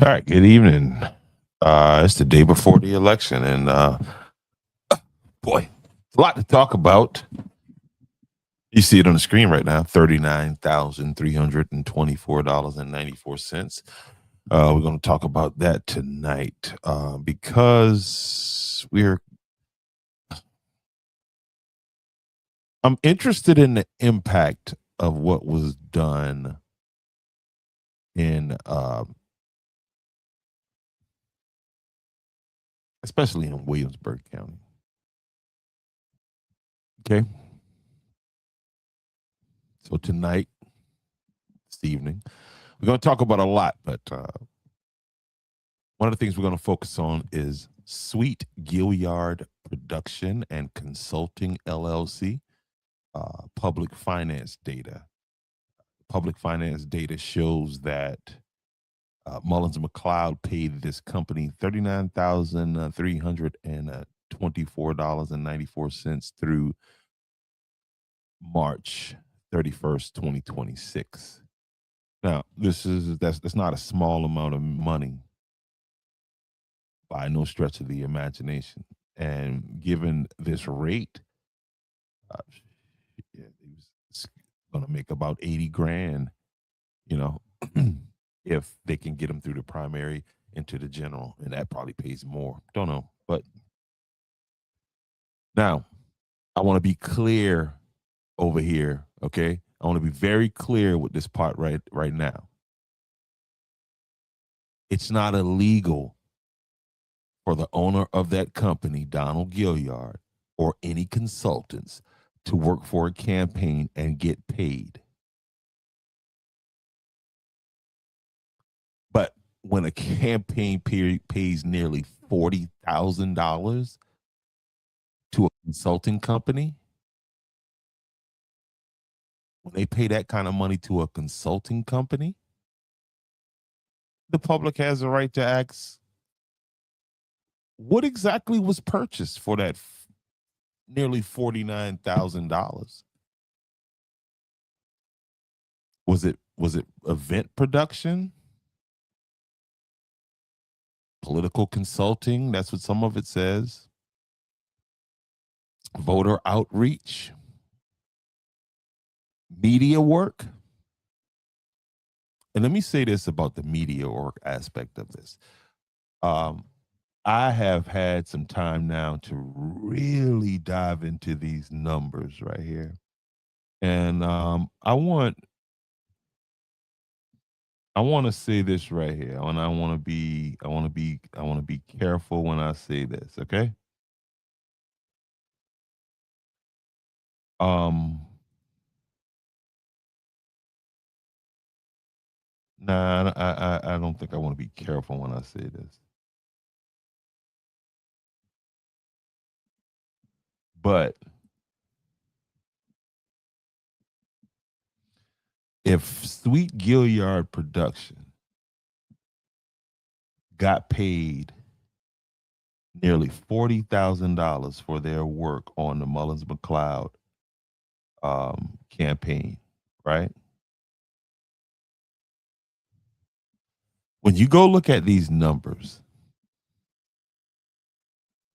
All right, good evening. It's the day before the election, and boy, a lot to talk about. You see it on the screen right now: $39,324.94. We're going to talk about that tonight because I'm interested in the impact of what was done in, especially in Williamsburg County. Okay. So tonight, this evening, we're going to talk about a lot, but one of the things we're going to focus on is Sweet Gilliard Production and Consulting LLC, public finance data. Public finance data shows that Mullins and McLeod paid this company $39,324.94 through March 31st, 2026. Now, that's not a small amount of money by no stretch of the imagination. And given this rate, he was going to make about 80 grand, you know, if they can get him through the primary into the general. And that probably pays more. Don't know. But now, I want to be clear over here, okay? I want to be very clear with this part right now. It's not illegal for the owner of that company, Donald Gilliard, or any consultants to work for a campaign and get paid. But when a campaign pays nearly $40,000 to a consulting company, when they pay that kind of money to a consulting company, the public has a right to ask, what exactly was purchased for that nearly $49,000? Was it event production? Political consulting? That's what some of it says. Voter outreach? Media work? And let me say this about the media work aspect of this. I have had some time now to really dive into these numbers right here. And I want to say this right here. And I want to be careful when I say this, okay? Nah, I don't think I want to be careful when I say this. But if Sweet Gilliard Production got paid nearly $40,000 for their work on the Mullins McLeod campaign, right? When you go look at these numbers,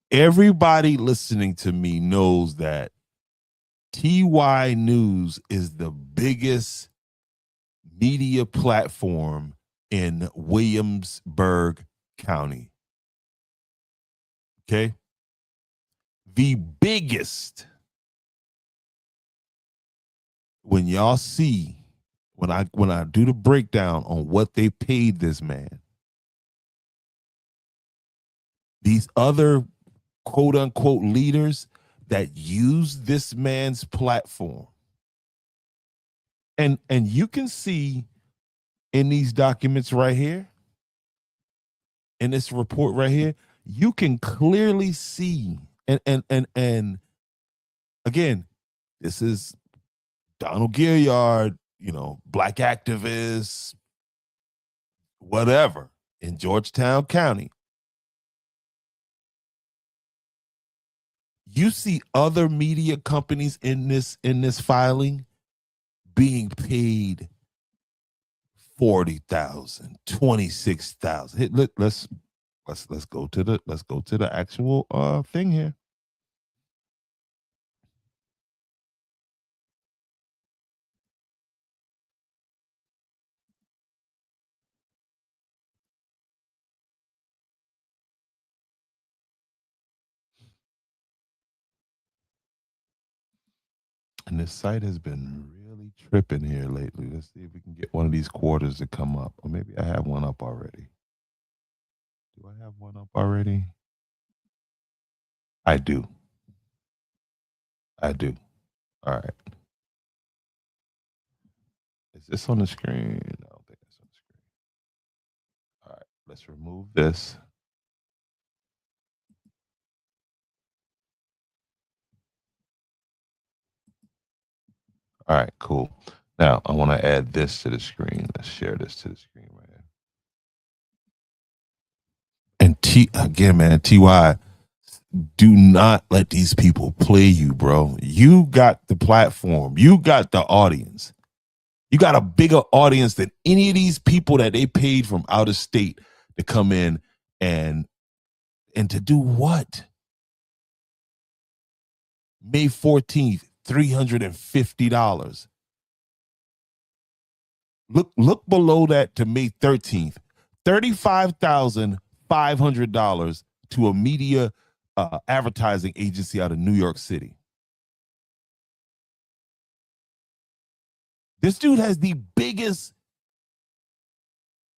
everybody listening to me knows that TY News is the biggest media platform in Williamsburg County. Okay? The biggest. When y'all see, when I do the breakdown on what they paid this man, these other quote unquote leaders that use this man's platform, and you can see in these documents right here, in this report right here, you can clearly see, and again, this is Donald Gilliard, black activist, whatever, in Georgetown County. You see other media companies in this filing being paid 40,000, 26,000. Let's go to the actual thing here. And this site has been really tripping here lately. Let's see if we can get one of these quarters to come up. Or maybe I have one up already. Do I have one up already? I do. I do. All right. Is this on the screen? I don't think that's on the screen. All right. Let's remove this. All right, cool. Now I want to add this to the screen. Let's share this to the screen right here. And T again, man, TY, do not let these people play you, bro. You got the platform, you got the audience. You got a bigger audience than any of these people that they paid from out of state to come in and to do what? May 14th, $350. Look below that to May 13th, $35,500 to a media advertising agency out of New York City. This dude has the biggest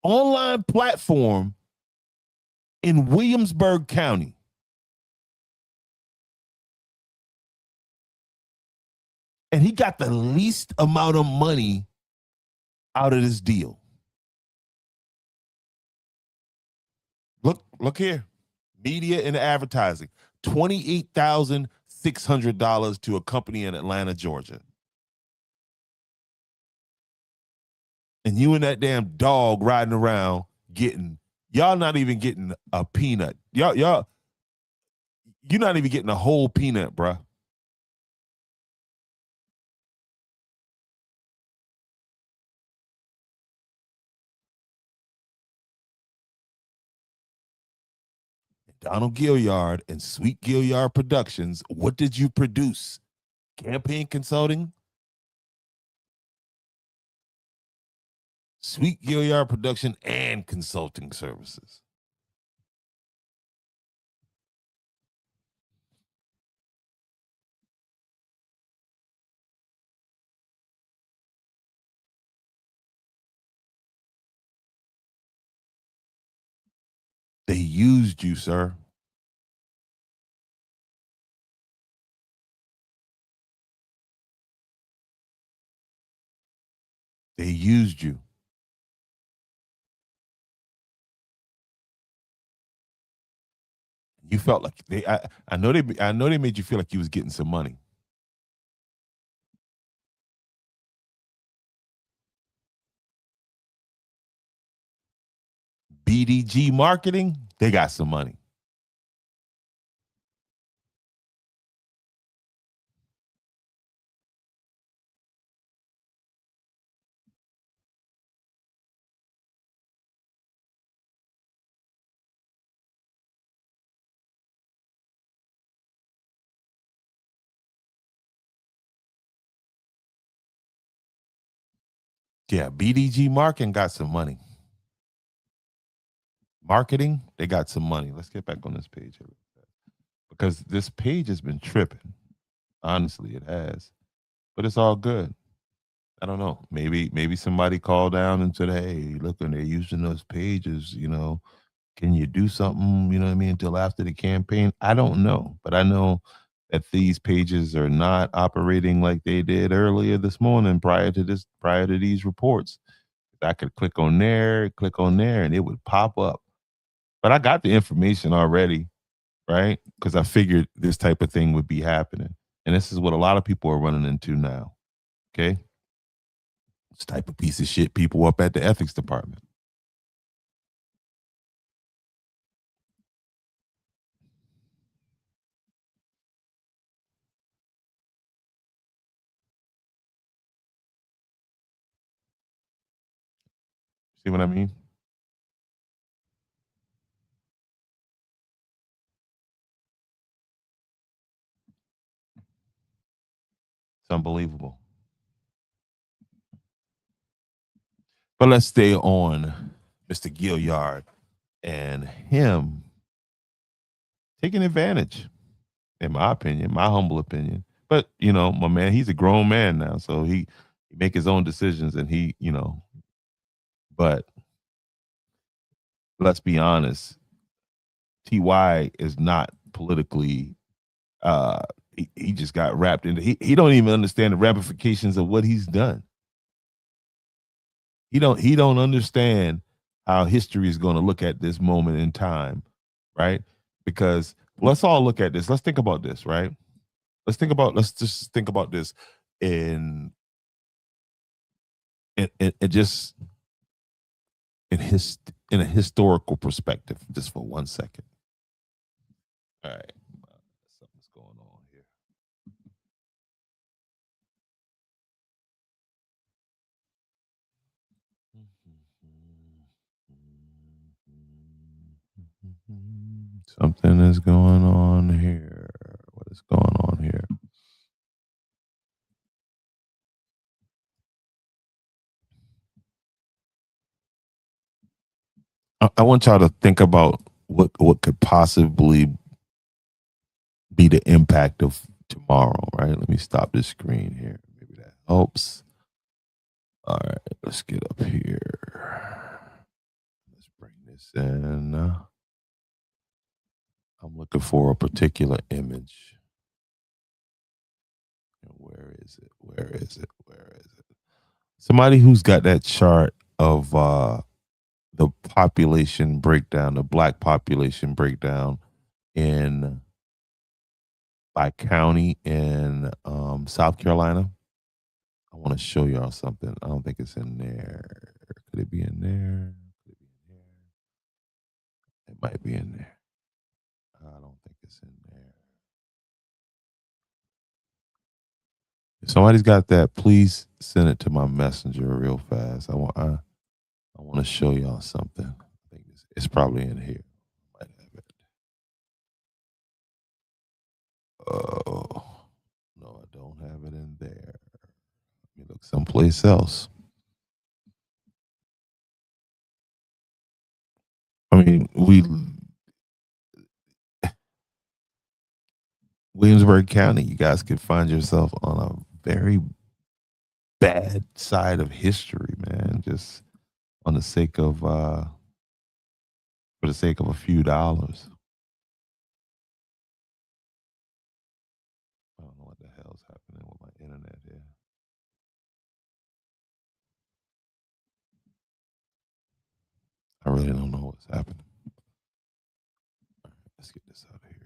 online platform in Williamsburg County. And he got the least amount of money out of this deal. Look here. Media and advertising. $28,600 to a company in Atlanta, Georgia. And you and that damn dog riding around y'all not even getting a peanut. You're not even getting a whole peanut, bruh. Donald Gilliard and Sweet Gilliard Productions, what did you produce? Campaign consulting? Sweet Gilliard Production and consulting services. They used you, sir. They used you. You felt like I know they made you feel like you was getting some money. BDG marketing, they got some money. Yeah, BDG marketing got some money. Marketing, they got some money. Let's get back on this page here. Because this page has been tripping. Honestly, it has. But it's all good. I don't know. Maybe somebody called down and said, "Hey, look, and they're using those pages. Can you do something? You know what I mean? Until after the campaign." I don't know, but I know that these pages are not operating like they did earlier this morning prior to these reports. I could click on there, and it would pop up. But I got the information already, right? Because I figured this type of thing would be happening. And this is what a lot of people are running into now. Okay. This type of piece of shit people up at the ethics department. See what I mean? It's unbelievable. But let's stay on Mr. Gilliard and him taking advantage, in my opinion, my humble opinion. But my man, he's a grown man now, so he make his own decisions, and he. But let's be honest, Ty is not politically. He just got wrapped into. He don't even understand the ramifications of what he's done. He don't understand how history is going to look at this moment in time, right? Because let's all look at this. Let's think about this, right? Let's just think about this in in just in a historical perspective, just for 1 second. All right, something's going on here. Something is going on here. What is going on here? I want y'all to think about what could possibly be the impact of tomorrow, right? Let me stop this screen here. Maybe that helps. All right, let's get up here. Let's bring this in. I'm looking for a particular image. Where is it? Where is it? Where is it? Somebody who's got that chart of the population breakdown, the black population breakdown in by county in South Carolina. I want to show y'all something. I don't think it's in there. Could it be in there? Could it be in there? It might be in there. I don't think it's in there. If somebody's got that, please send it to my messenger real fast. I want to show y'all something. I think it's probably in here. Might have it. Oh no, I don't have it in there. Let me look someplace else. I mean, Williamsburg County, you guys could find yourself on a very bad side of history, man. Just on the sake of for the sake of a few dollars. I don't know what the hell's happening with my internet here. I really don't know what's happening. All right, let's get this out of here.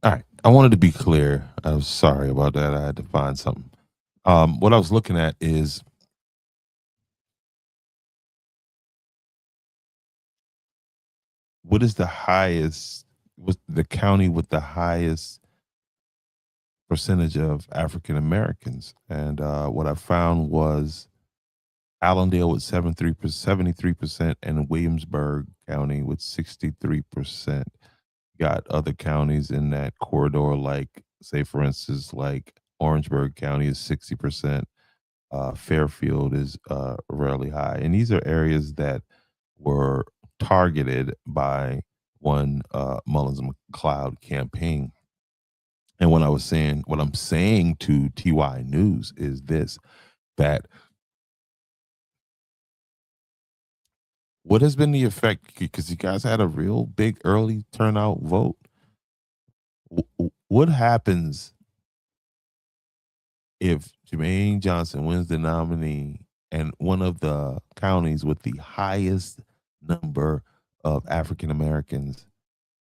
All right. I wanted to be clear. I was sorry about that. I had to find something. What I was looking at is what is the highest, what's the county with the highest percentage of African Americans? And what I found was Allendale with 73%, and Williamsburg County with 63%. Got other counties in that corridor, like, say, for instance, like Orangeburg County is 60%. Fairfield is really high. And these are areas that were targeted by one Mullins McLeod campaign. And what I'm saying to TY News is this, that what has been the effect? Because you guys had a real big early turnout vote. What happens if Jermaine Johnson wins the nominee and one of the counties with the highest number of African Americans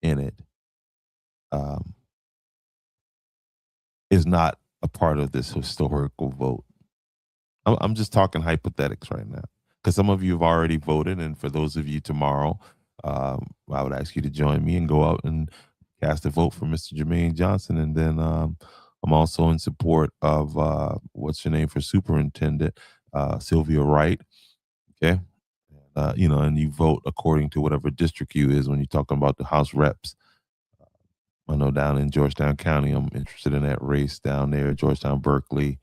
in it um, is not a part of this historical vote? I'm just talking hypothetics right now, because some of you have already voted, and for those of you tomorrow, I would ask you to join me and go out and cast a vote for Mr. Jermaine Johnson. And then I'm also in support of what's your name for superintendent, Sylvia Wright. Okay, and you vote according to whatever district you is when you're talking about the House reps. I know down in Georgetown County, I'm interested in that race down there, Georgetown, Berkeley,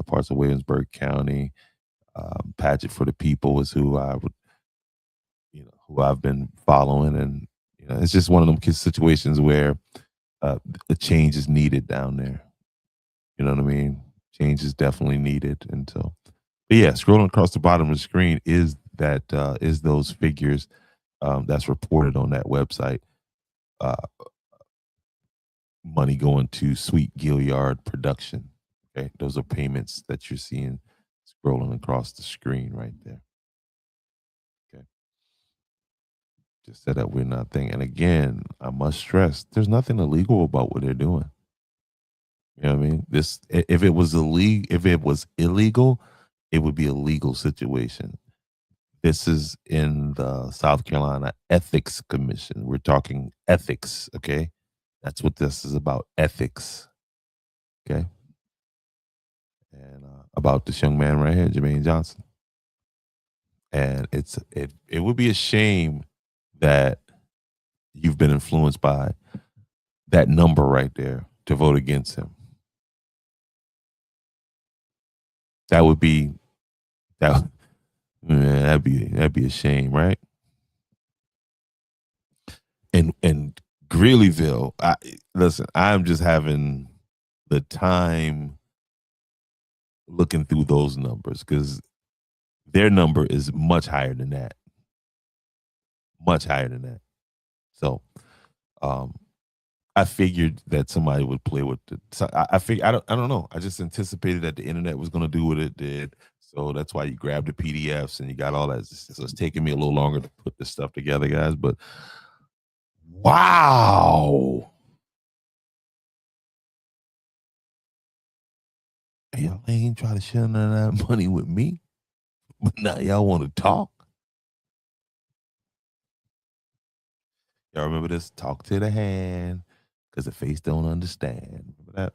parts of Williamsburg County. Paget for the People is who I would, who I've been following, and it's just one of them situations where a change is needed down there. You know what I mean? Change is definitely needed, and so, but yeah, scrolling across the bottom of the screen is those figures that's reported on that website. Uh, Money going to Sweet Gilliard production. Okay, those are payments that you're seeing scrolling across the screen right there. Okay. Just said that we're not thinking. And again, I must stress, there's nothing illegal about what they're doing. You know what I mean? This, if it was illegal, it would be a legal situation. This is in the South Carolina Ethics Commission. We're talking ethics, okay? That's what this is about, ethics, okay? And about this young man right here, Jermaine Johnson. And it would be a shame that you've been influenced by that number right there to vote against him. That would be that. Man, that'd be a shame, right? And Greeleyville, listen, I'm just having the time looking through those numbers, because their number is much higher than that, much higher than that. So, um, I figured that somebody would play with the. So I figured I don't know. I just anticipated that the internet was going to do what it did. So that's why you grabbed the PDFs and you got all that. So it's taking me a little longer to put this stuff together, guys. But wow, y'all ain't try to share none of that money with me, but now y'all want to talk. Y'all remember this? Talk to the hand, because the face don't understand. Remember that?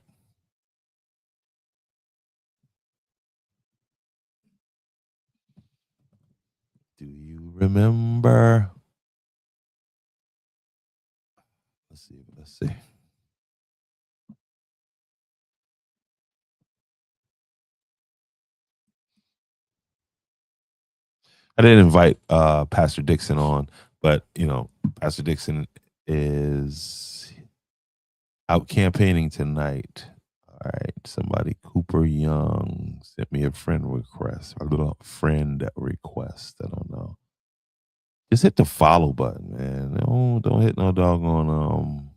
Do you remember? Let's see. Let's see. I didn't invite Pastor Dixon on, but Pastor Dixon is out campaigning tonight. All right, somebody, Cooper Young, sent me a friend request, a little friend request. I don't know. Just hit the follow button, man. Don't hit no doggone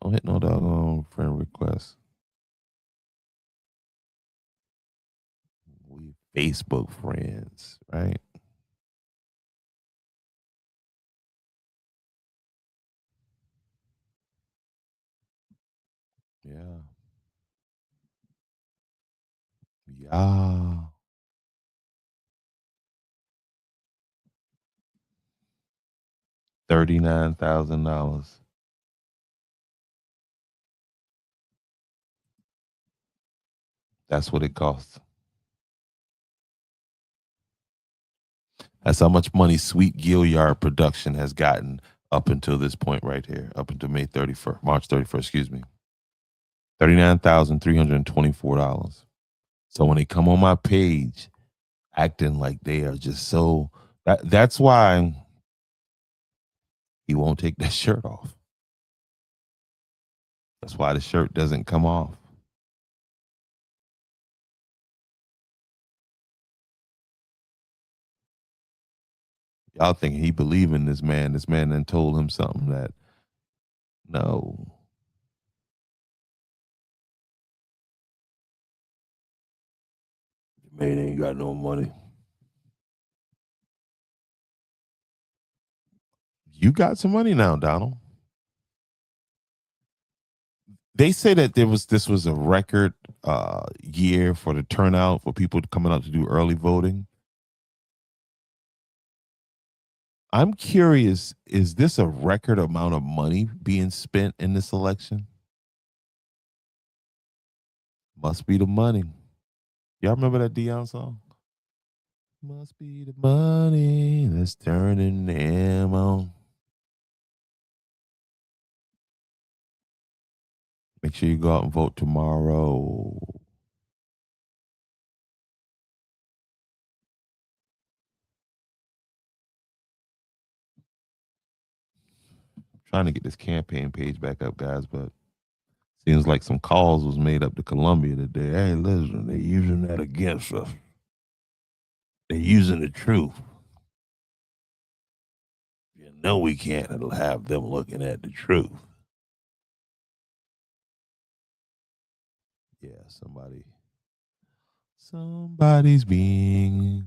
don't hit no doggone friend request. We Facebook friends, right? Yeah. $39,000. That's what it costs. That's how much money Sweet Gilliard production has gotten up until this point right here, up until May 31st, March 31st, excuse me. $39,324. So when they come on my page acting like they are just so that's why he won't take that shirt off. That's why the shirt doesn't come off. Y'all think he believe in this man. This man then told him something that no. Man ain't got no money. You got some money now, Donald. They say that this was a record year for the turnout for people coming out to do early voting. I'm curious, is this a record amount of money being spent in this election? Must be the money. Y'all remember that Dion song? Must be the money that's turning them on. Make sure you go out and vote tomorrow. Trying to get this campaign page back up, guys, but seems like some calls was made up to Columbia today. Hey, listen, they're using that against us. They're using the truth. You know we can't have them looking at the truth. Yeah, somebody's being.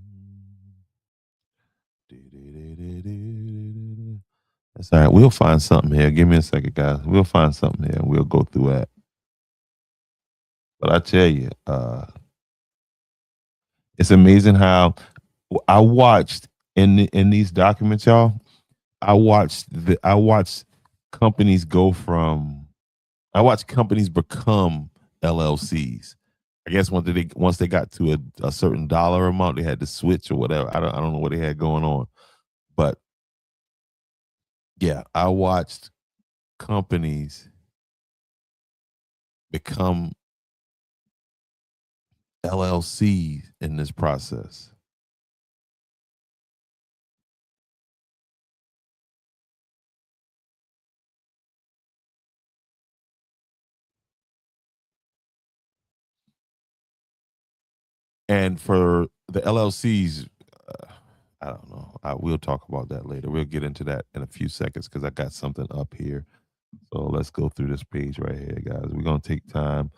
That's all right. We'll find something here. Give me a second, guys. We'll find something here and we'll go through that. But I tell you, it's amazing how I watched in these documents, y'all. I watched companies go from I watched companies become LLCs. I guess once they got to a certain dollar amount, they had to switch or whatever. I don't know what they had going on, but yeah, I watched companies become LLCs in this process. And for the LLCs, I don't know. We'll talk about that later. We'll get into that in a few seconds because I got something up here. So let's go through this page right here, guys. We're gonna take time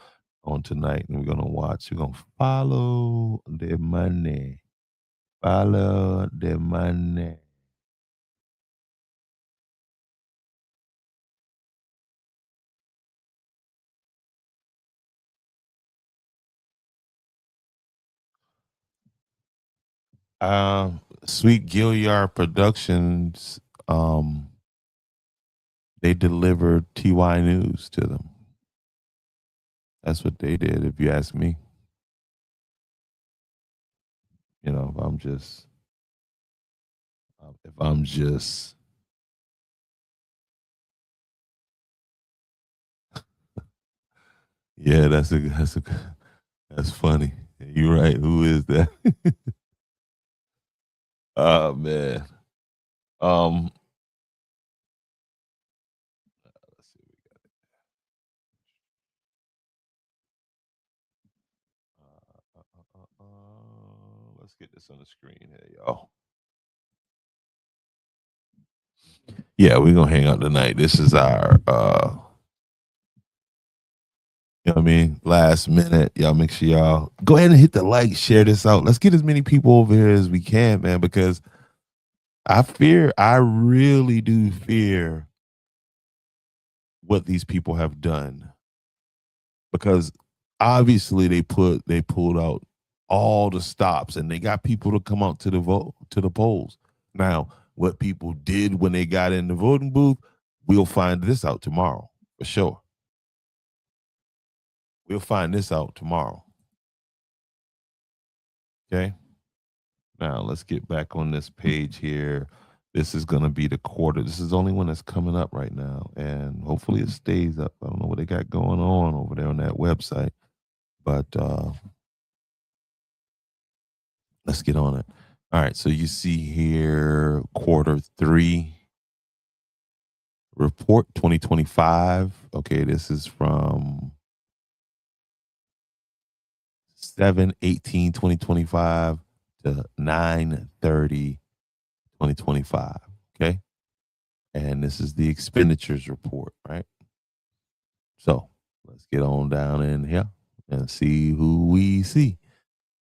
on tonight and we're gonna watch. We're gonna follow the money. Follow the money. Sweet Gilliard Productions, they delivered TY News to them. That's what they did, if you ask me. You know, if I'm just, yeah, that's funny. You're right. Who is that? Oh man. Um, let's see. Let's get this on the screen here, y'all. Yeah, we're gonna hang out tonight. This is our you know what I mean, last minute. Y'all make sure y'all go ahead and hit the like, share this out. Let's get as many people over here as we can, man, because I really do fear what these people have done. Because obviously they pulled out all the stops, and they got people to come out to the polls. Now, what people did when they got in the voting booth, we'll find this out tomorrow for sure. We'll find this out tomorrow. Okay. Now let's get back on this page here. This is going to be the quarter. This is the only one that's coming up right now, and hopefully it stays up. I don't know what they got going on over there on that website, but let's get on it. All right. So you see here, Q3 report 2025. Okay, this is from 7/18/2025 to 9/30/2025. Okay. And this is the expenditures report, right? So let's get on down in here and see who we see.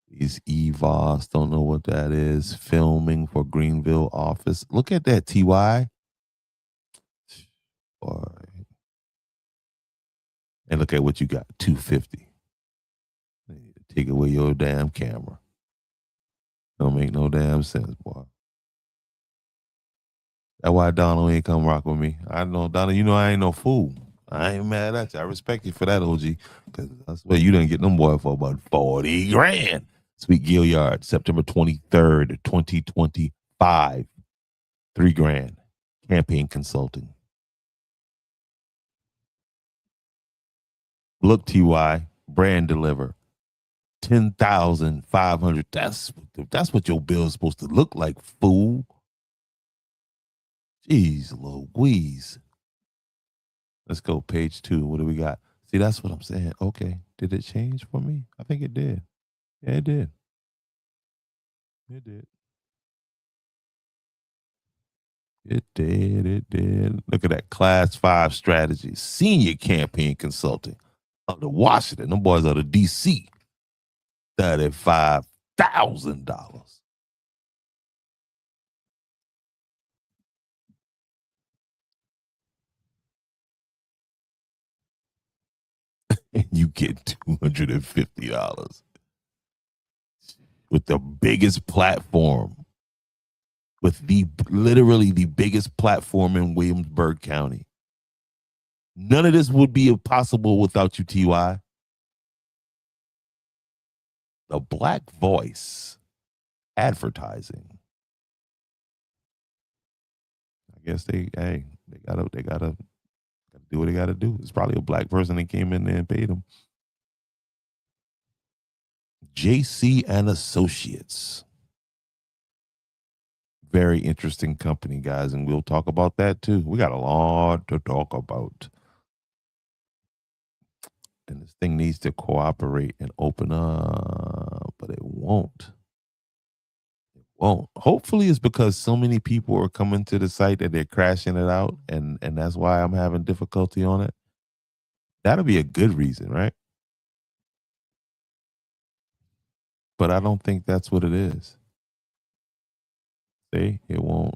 These EVOS, don't know what that is. Filming for Greenville office. Look at that, TY. Boy. And look at what you got, 250. Take away your damn camera. Don't make no damn sense, boy. That's why Donald ain't come rock with me. I know, Donald, you know I ain't no fool. I ain't mad at you. I respect you for that, OG. Because I swear you didn't get them boy for about 40 grand. Sweet Gilliard, September 23rd, 2025. 3 grand. Campaign consulting. Look, TY, brand deliver. 10,500. That's what your bill is supposed to look like, fool. Jeez Louise. Let's go page 2. What do we got? See, that's what I'm saying. Okay. Did it change for me? I think it did. Yeah, it did. It did. It did. It did. Look at that class 5 strategy. Senior campaign consulting out of Washington. Them boys out of DC. $35,000. And you get $250 with the biggest platform, with literally the biggest platform in Williamsburg County. None of this would be possible without you, TY. The Black Voice advertising. I guess they gotta do what they gotta do. It's probably a black person that came in there and paid them. JC and Associates. Very interesting company, guys, and we'll talk about that too. We got a lot to talk about. And this thing needs to cooperate and open up, but it won't. It won't. Hopefully it's because so many people are coming to the site that they're crashing it out, and that's why I'm having difficulty on it. That'll be a good reason, right? But I don't think that's what it is. See, it won't.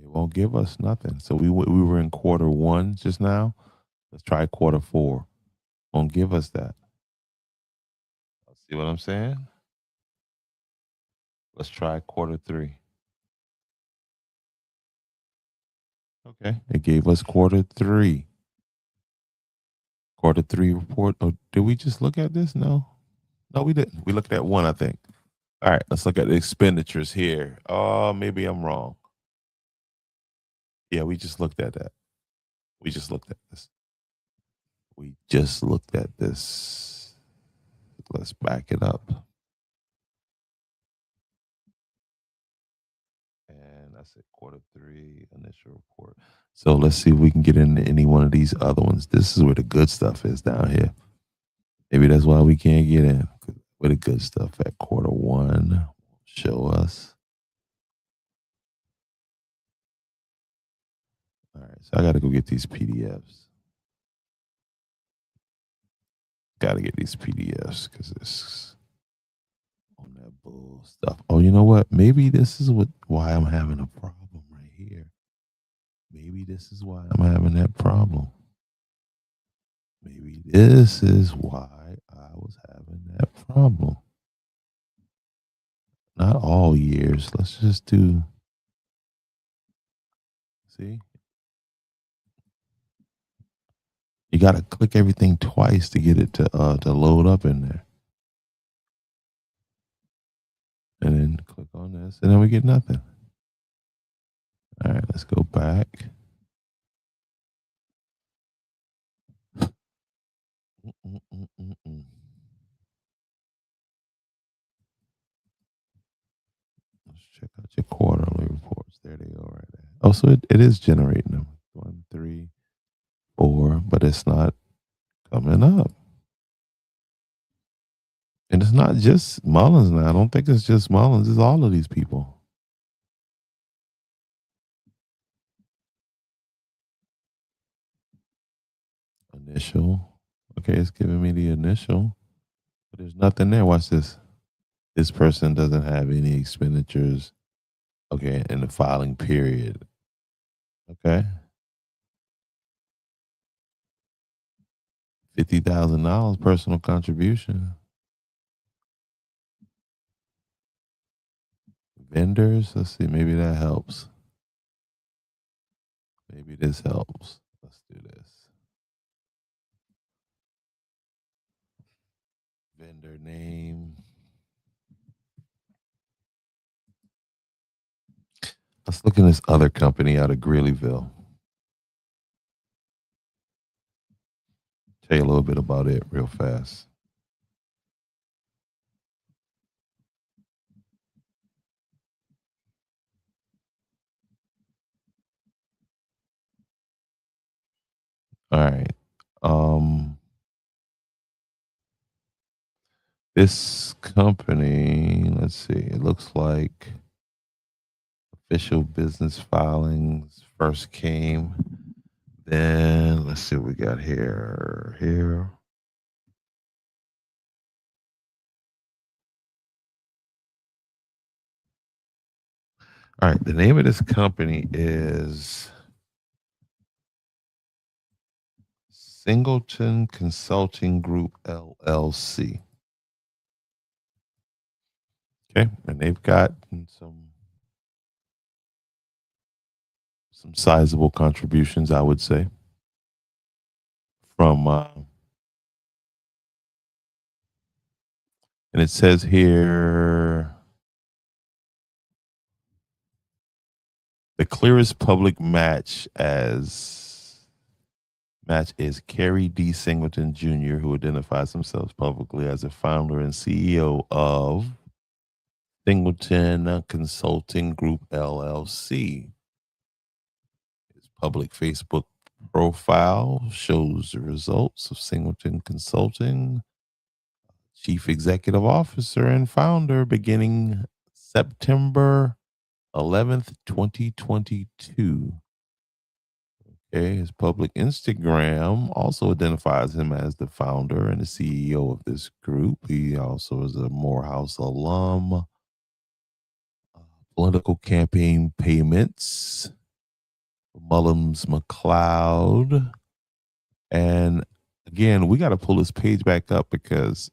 It won't give us nothing. So we were in Q1 just now. Let's try Q4. Won't give us that. See what I'm saying? Let's try Q3. Okay, it gave us Q3. Q3 report. Oh, did we just look at this? No, we didn't. We looked at one, I think. All right, let's look at the expenditures here. Oh, maybe I'm wrong. Yeah, we just looked at that. We just looked at this. Let's back it up. And that's it, Q3 initial report. So let's see if we can get into any one of these other ones. This is where the good stuff is down here. Maybe that's why we can't get in. Where the good stuff at Q1 show us. All right, so I got to go get these PDFs. Got to get these PDFs because it's on that bull stuff. Oh, you know what? Maybe this is why I'm having a problem right here. maybe this is why I'm having that problem. Maybe this is why I was having that problem. Not all years. Let's just do, see? You got to click everything twice to get it to load up in there. And then click on this, and then we get nothing. All right, let's go back. Let's check out your quarterly reports. There they go right there. Oh, so it is generating them. 1, 3, 4, but it's not coming up. And it's not just Mullins now. I don't think it's just Mullins. It's all of these people. Initial. Okay, it's giving me the initial, but there's nothing there. Watch this. This person doesn't have any expenditures. Okay, in the filing period. Okay. $50,000 personal contribution. Vendors. Let's see. Maybe that helps. Maybe this helps. Let's do this. Vendor name. Let's look at this other company out of Greeleyville. Tell you a little bit about it real fast. All right. This company, let's see, it looks like official business filings first came. Then let's see what we got here. Here. All right. The name of this company is Singleton Consulting Group LLC. Okay. And they've got some sizable contributions, I would say, from and it says here the clearest public match is Kerry D. Singleton Jr., who identifies himself publicly as a founder and CEO of Singleton Consulting Group LLC. His public Facebook profile shows the results of Singleton Consulting, Chief Executive Officer and founder, beginning September 11th, 2022. Okay, his public Instagram also identifies him as the founder and the CEO of this group. He also is a Morehouse alum. Political campaign payments, Mullins McLeod. And again, we got to pull this page back up because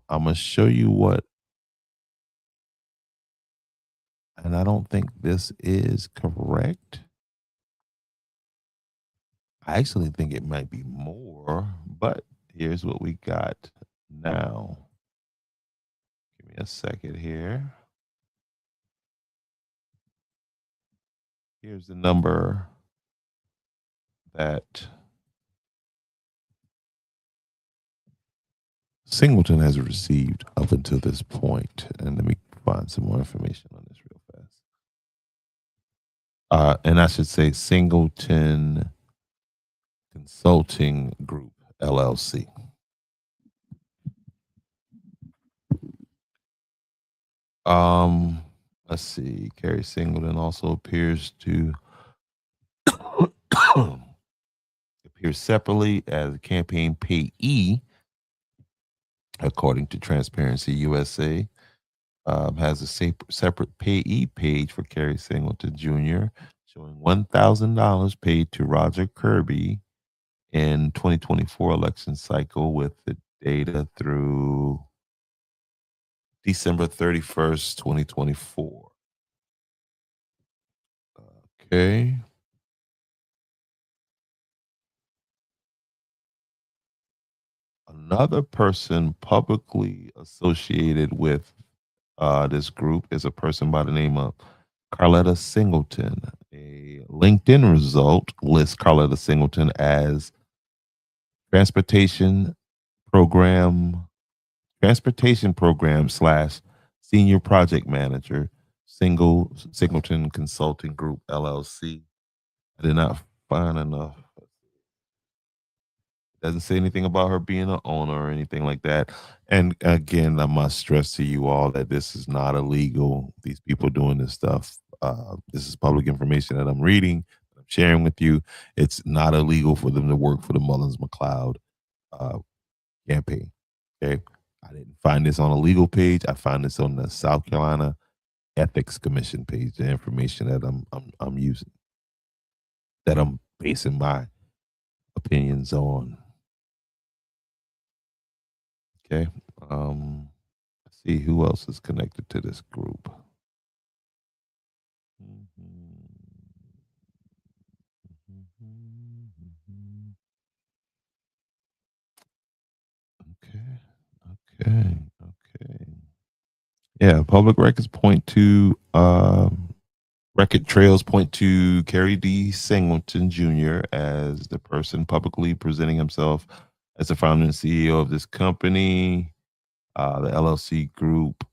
I'm going to show you what, and I don't think this is correct. I actually think it might be more, but here's what we got now. Give me a second here. Here's the number that Singleton has received up until this point. And let me find some more information on this real fast. And I should say Singleton Consulting Group, LLC. Let's see. Kerry Singleton also appears to appear separately as a campaign payee, according to Transparency USA. Has a separate payee page for Kerry Singleton Jr., showing $1,000 paid to Roger Kirby in 2024 election cycle with the data through December 31st, 2024. Okay. Another person publicly associated with this group is a person by the name of Carletta Singleton. A LinkedIn result lists Carletta Singleton as transportation program transportation program slash senior project manager, Singleton Consulting Group LLC. I did not find enough. Doesn't say anything about her being an owner or anything like that. And again, I must stress to you all that this is not illegal. These people doing this stuff. This is public information that I'm reading, that I'm sharing with you. It's not illegal for them to work for the Mullins McLeod uh, campaign. Okay. I didn't find this on a legal page. I found this on the South Carolina Ethics Commission page, the information that I'm using, that I'm basing my opinions on. Okay. Let's see who else is connected to this group. Okay. Okay. Okay. Yeah, public records point to record trails point to Kerry D. Singleton Jr. as the person publicly presenting himself as the founder and CEO of this company. The LLC group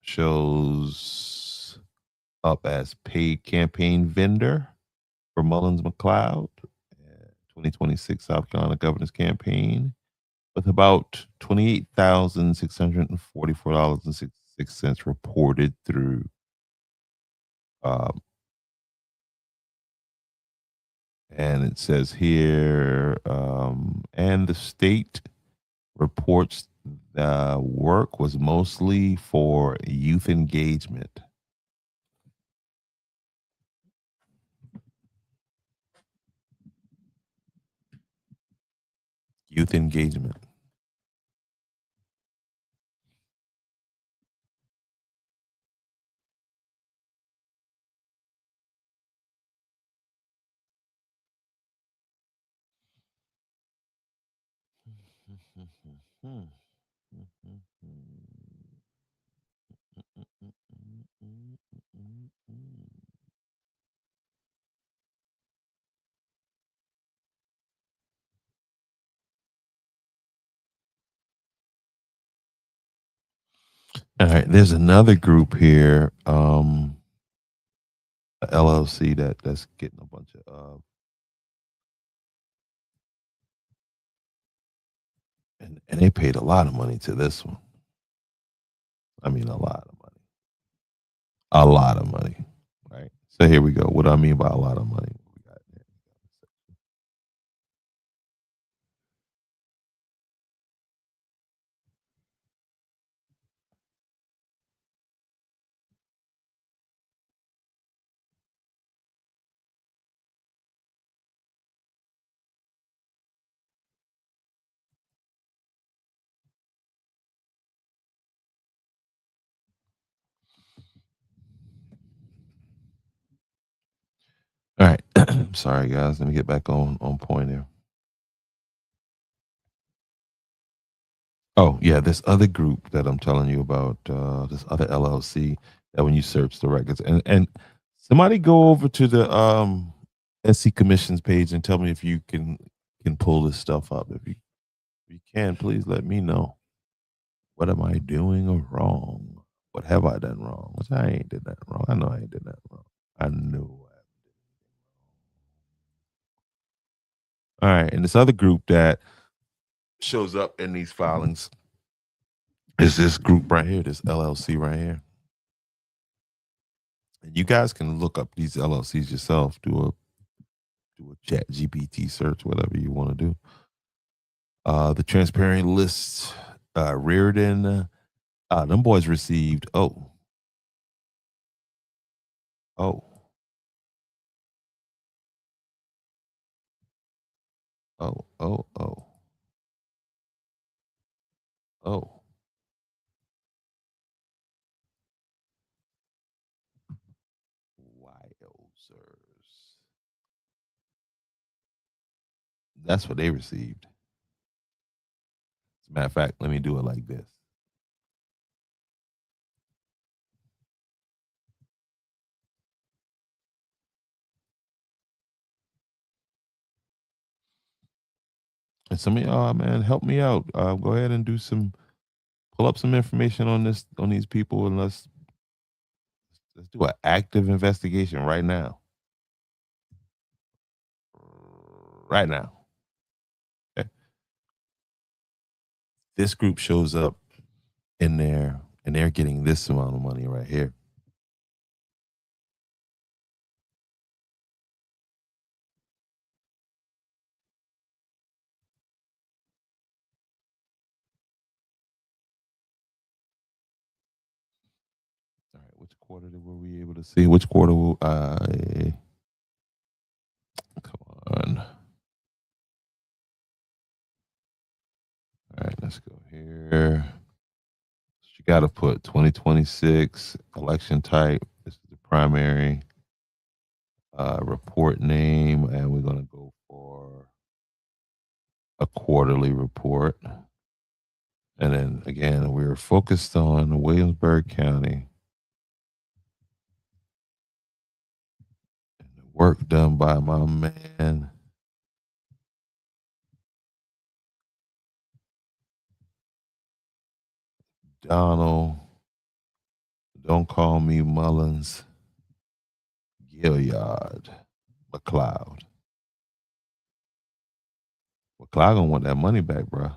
shows up as paid campaign vendor for Mullins McLeod, 2026 South Carolina governor's campaign, with about $28,644.66 reported through. Um, and it says here, and the state reports the work was mostly for youth engagement. Youth engagement. All right, there's another group here, a LLC that's getting a bunch of, and they paid a lot of money to this one. I mean, a lot of money, a lot of money. Right. So here we go. What do I mean by a lot of money? We got there. All right. Sorry, guys. Let me get back on point here. Oh, yeah, this other group that I'm telling you about, this other LLC that when you search the records and somebody go over to the SC Commission's page and tell me if you can pull this stuff up. If you can, please let me know. What am I doing wrong? What have I done wrong? Which I ain't did that wrong. I know I ain't did that wrong. I know. All right, and this other group that shows up in these filings is this group right here, this LLC right here. And you guys can look up these LLCs yourself. Do a chat GPT search, whatever you want to do. The transparent list, Reardon, them boys received oh Oh, oh, oh, oh. Wowzers. That's what they received. As a matter of fact, let me do it like this. And some of y'all, man, help me out. Go ahead and pull up some information on these people, and let's do an active investigation right now. Right now. Okay. This group shows up in there, and they're getting this amount of money right here. All right, which quarter were we able to see? Which quarter will I? Come on. All right, let's go here. You got to put 2026 election type. This is the primary report name, and we're going to go for a quarterly report. And then again, we're focused on Williamsburg County and the work done by my man Donald. Don't call me Mullins. Gilliard. McLeod. McLeod gonna want that money back, bro.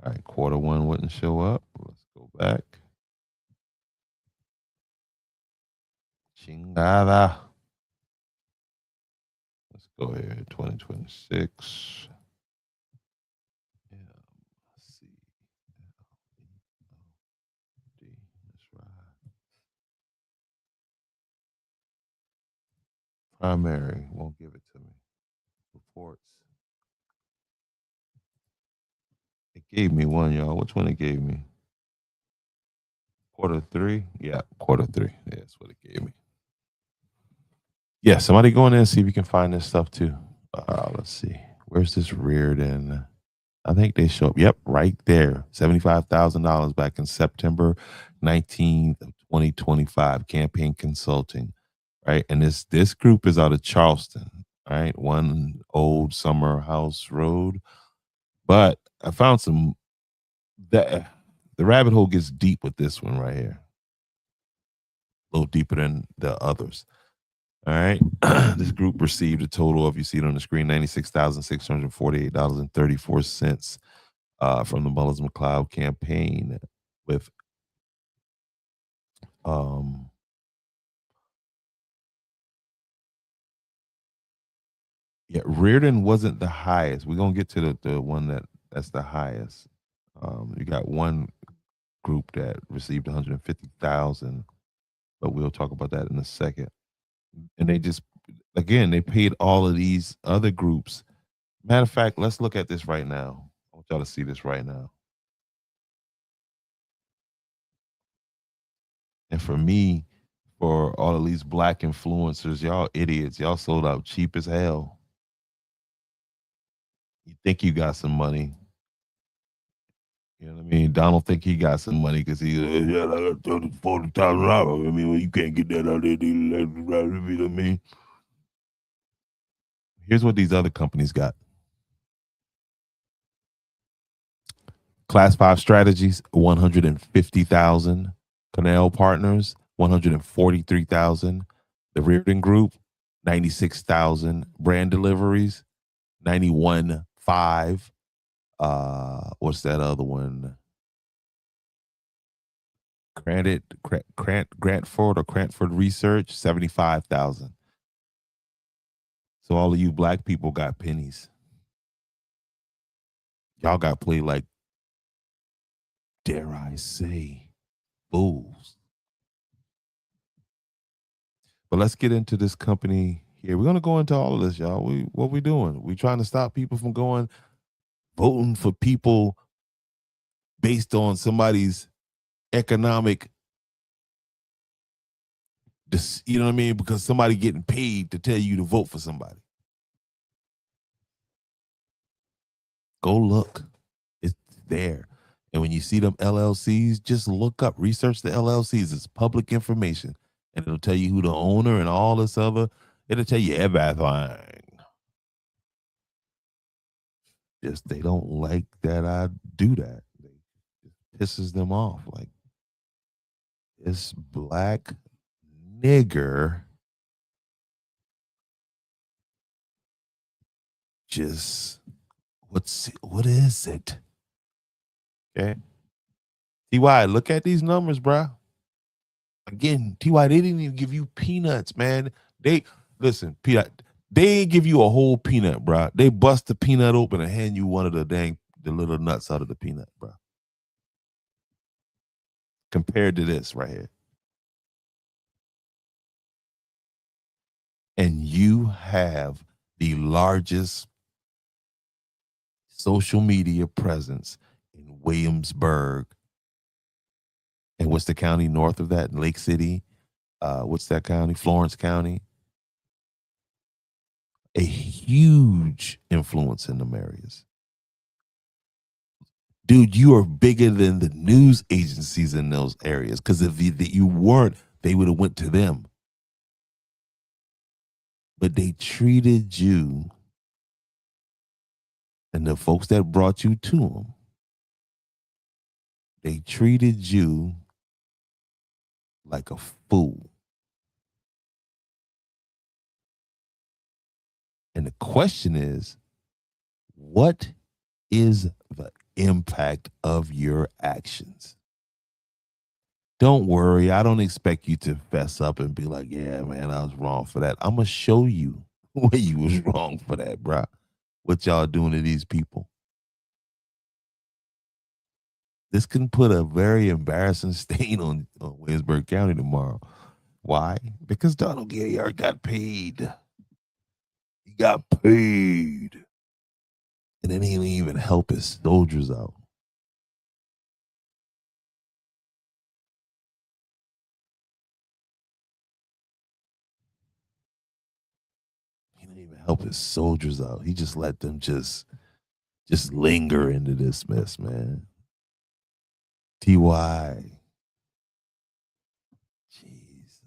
All right, quarter one wouldn't show up. Let's go back. Chingada. Let's go here. 2026. Yeah, let's see. That's right. Primary won't give it to me. Reports. It gave me one, y'all. Which one it gave me? Quarter three? Yeah, quarter three. Yeah, that's what it gave me. Yeah, somebody go in there and see if you can find this stuff too. Let's see. Where's this Reardon? I think they show up. Yep, right there. $75,000 back in September 19th of 2025. Campaign consulting, right? And this group is out of Charleston, right? One old summer house road. But I found some that the rabbit hole gets deep with this one right here. A little deeper than the others. All right. This group received a total of, you see it on the screen, $96,648.34 from the Mullins McLeod campaign with um yeah, Reardon wasn't the highest. We're gonna get to the one that's the highest. You got one group that received 150,000, but we'll talk about that in a second. And they just again they paid all of these other groups. Matter of fact, let's look at this right now. I want y'all to see this right now. And for me, for all of these black influencers, y'all idiots. Y'all sold out cheap as hell. You think you got some money. You know what I mean? Donald think he got some money because he yeah, I got $40,000. I mean, well, you can't get that out there. You know what I mean? Here's what these other companies got. Class 5 Strategies, 150,000. Canal Partners, 143,000. The Reardon Group, 96,000. Brand Deliveries, 91.5. What's that other one? Grantford Research, 75,000. So all of you black people got pennies. Y'all got played like, dare I say, fools. But let's get into this company here. We're gonna go into all of this, y'all. What we doing? We trying to stop people from going voting for people based on somebody's economic, you know what I mean? Because somebody getting paid to tell you to vote for somebody. Go look. It's there. And when you see them LLCs, just look up, research the LLCs. It's public information. And it'll tell you who the owner and all this other. It'll tell you everything. Just they don't like that I do that. It pisses them off. Like, this black nigger just what is it? Okay. TY, look at these numbers, bro. Again, TY, they didn't even give you peanuts, man. They listen, peanut. They ain't give you a whole peanut, bro. They bust the peanut open and hand you one of the little nuts out of the peanut, bro. Compared to this right here. And you have the largest social media presence in Williamsburg. And what's the county north of that? Lake City. What's that county? Florence County. A huge influence in them areas. Dude, you are bigger than the news agencies in those areas. Because if you weren't, they would have went to them. But they treated you and the folks that brought you to them, they treated you like a fool. And the question is, what is the impact of your actions? Don't worry. I don't expect you to fess up and be like, yeah, man, I was wrong for that. I'm going to show you where you was wrong for that, bro. What y'all doing to these people. This can put a very embarrassing stain on Williamsburg County tomorrow. Why? Because Donald Gilliard got paid. He got paid. And then he didn't even help his soldiers out. He didn't even help his soldiers out. He just let them just linger into this mess, man. TY. Jesus.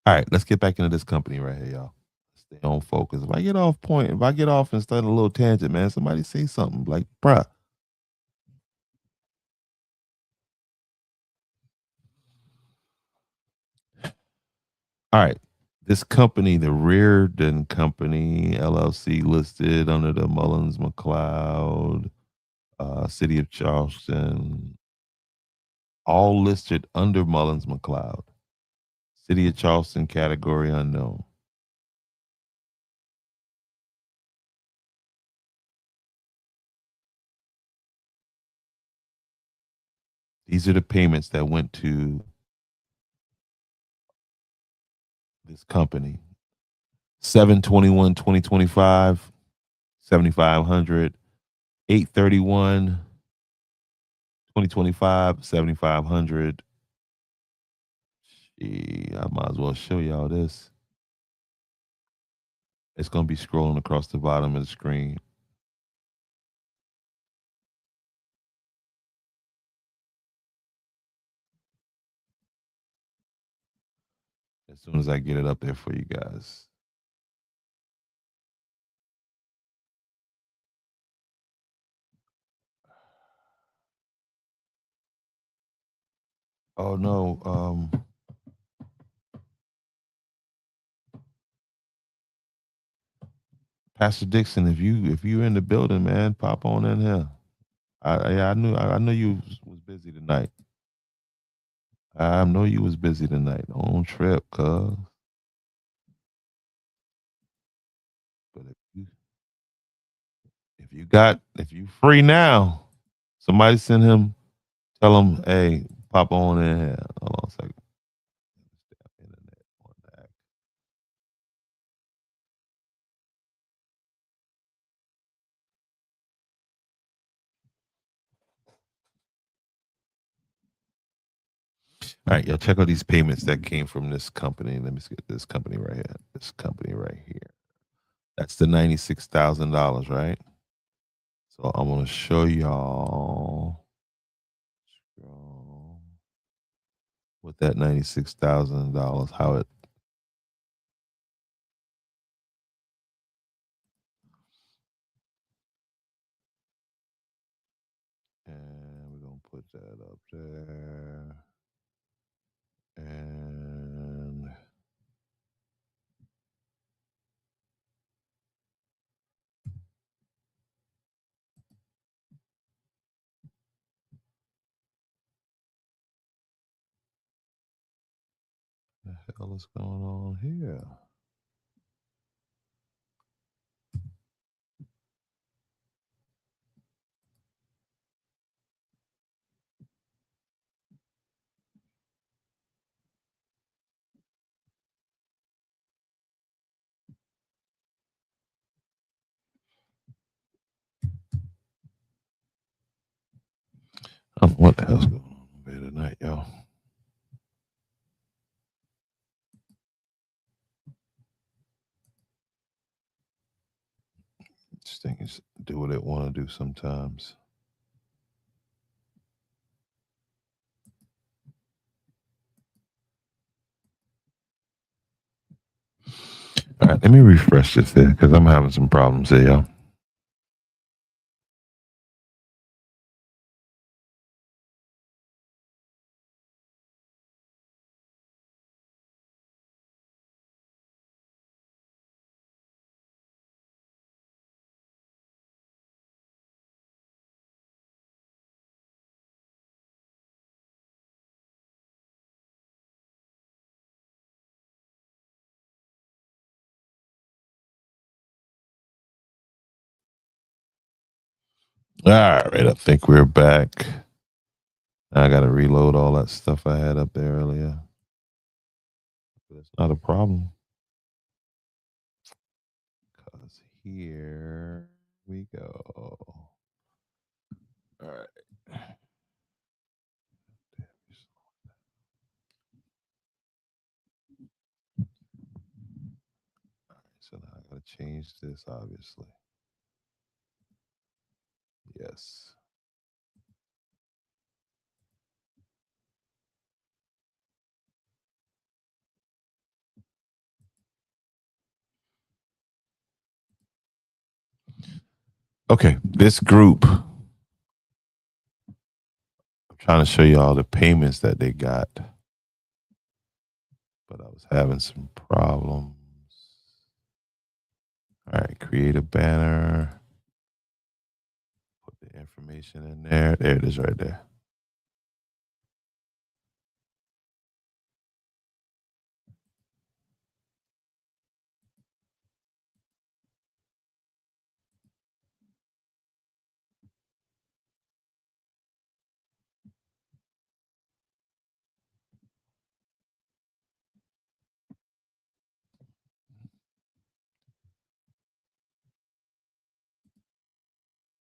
All right, let's get back into this company right here, y'all. Stay on focus. If I get off point, if I get off and start a little tangent, man, somebody say something like, bruh. All right. This company, the Reardon Company, LLC, listed under the Mullins McLeod, City of Charleston, all listed under Mullins McLeod. City of Charleston, category unknown. These are the payments that went to this company. 7/21/2025, 7,500. 8/31, 2025, 7,500. I might as well show y'all this. It's going to be scrolling across the bottom of the screen. As soon as I get it up there for you guys. Oh no, Pastor Dixon, if you're in the building, man, pop on in here. I knew you was busy tonight. I know you was busy tonight. On trip, cuz. But if you free now, somebody send him, tell him, hey, pop on in here. Hold on a second. All right, y'all check out these payments that came from this company. Let me get this company right here. This company right here. That's the $96,000, right? So I'm gonna show y'all with that $96,000 how it. And we're gonna put that up there. And the hell is going on here? I don't know what the hell's going on here tonight, y'all. This thing is do what it want to do sometimes. All right, let me refresh this there because I'm having some problems here, y'all. All right, I think we're back. I got to reload all that stuff I had up there earlier. But it's not a problem. Because here we go. All right. So now I got to change this, obviously. Yes. Okay, this group, I'm trying to show you all the payments that they got, but I was having some problems. All right, create a banner, put the information in there. There it is right there.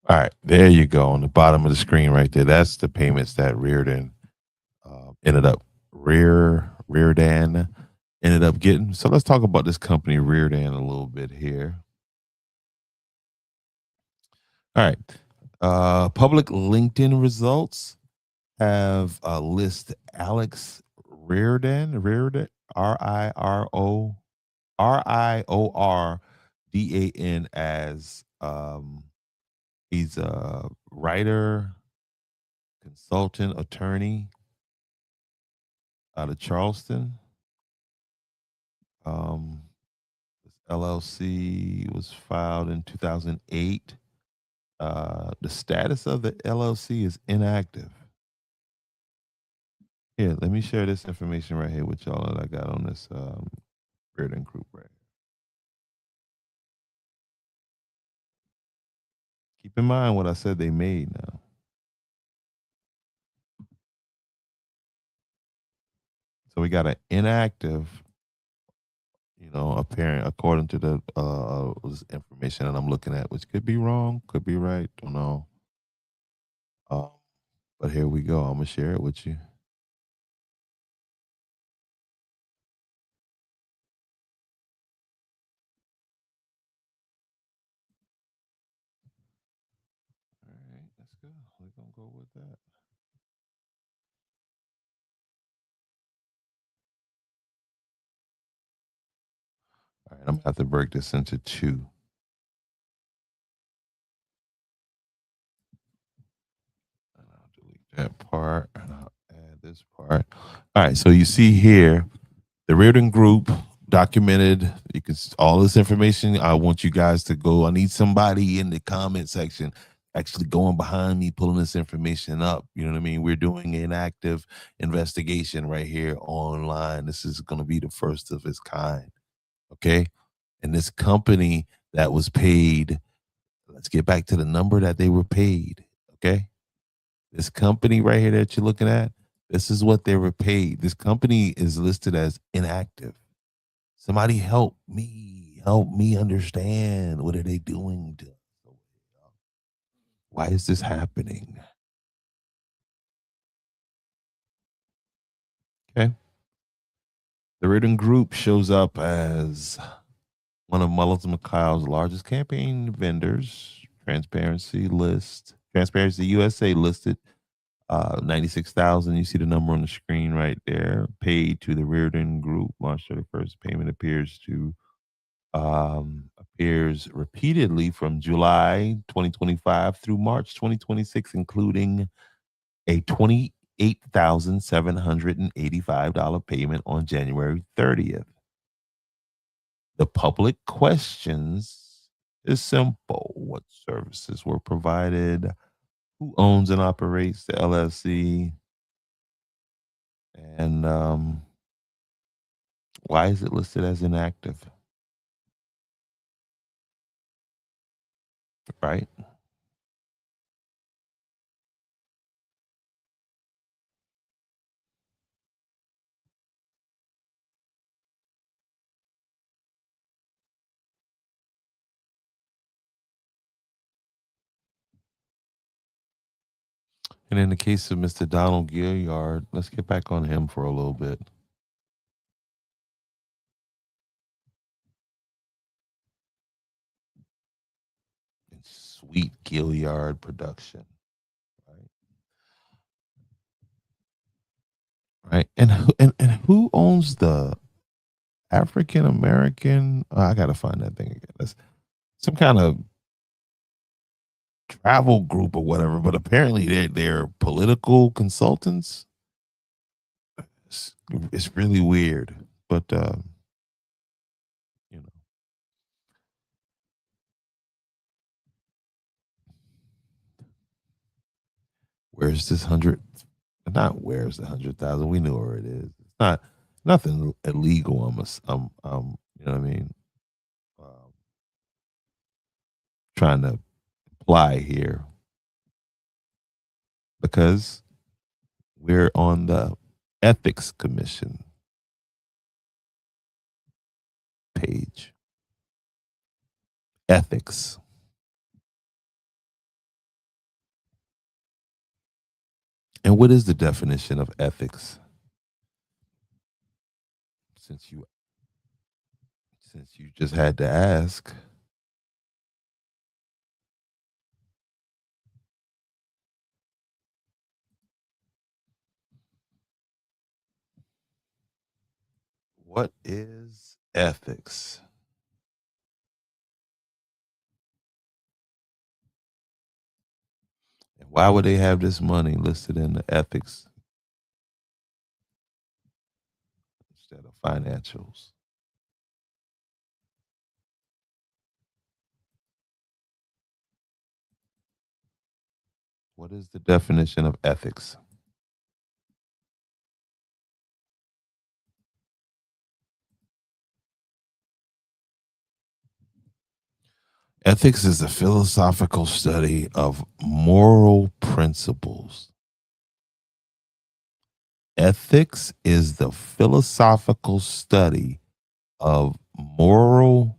All right, there you go on the bottom of the screen right there. That's the payments that Rearden ended up Reardan ended up getting. So let's talk about this company Reardan a little bit here. All right, public LinkedIn results have list Alex Reardan Riordan as he's a writer, consultant, attorney out of Charleston. This LLC was filed in 2008. The status of the LLC is inactive. Here, let me share this information right here with y'all that I got on this Reardon group right here. Keep in mind what I said they made now. So we got an inactive, apparent according to the information that I'm looking at, which could be wrong, could be right, don't know. But here we go. I'm gonna share it with you. go with that. All right, I'm gonna have to break this into two. And I'll delete that part and I'll add this part. All right, so you see here the Reardon Group documented. You can all this information. I want you guys to go. I need somebody in the comment section actually going behind me, pulling this information up. You know what I mean? We're doing an active investigation right here online. This is going to be the first of its kind. Okay. And this company that was paid, let's get back to the number that they were paid. Okay. This company right here that you're looking at, this is what they were paid. This company is listed as inactive. Somebody help me understand. What are they doing to, why is this happening? Okay. The Reardon Group shows up as one of Mullins and McLeod's largest campaign vendors. Transparency USA listed 96,000. You see the number on the screen right there. Paid to the Reardon Group March 31st. Payment appears repeatedly from July 2025 through March 2026, including a $28,785 payment on January 30th. The public questions is simple. What services were provided? Who owns and operates the LLC? And why is it listed as inactive? Right? And in the case of Mr. Donald Gilliard, let's get back on him for a little bit. Sweet Gilliard production. Right. Right. And who owns the African American? I gotta find that thing again. That's some kind of travel group or whatever, but apparently they're political consultants. It's really weird. But you know, where's this hundred? Not where's the 100,000? We know where it is. It's not nothing illegal. You know what I mean? Um, trying to apply here because we're on the Ethics Commission page. Ethics. And what is the definition of ethics? Since you just had to ask. What is ethics? And why would they have this money listed in the ethics instead of financials? What is the definition of ethics? Ethics is a philosophical study of moral principles. Ethics is the philosophical study of moral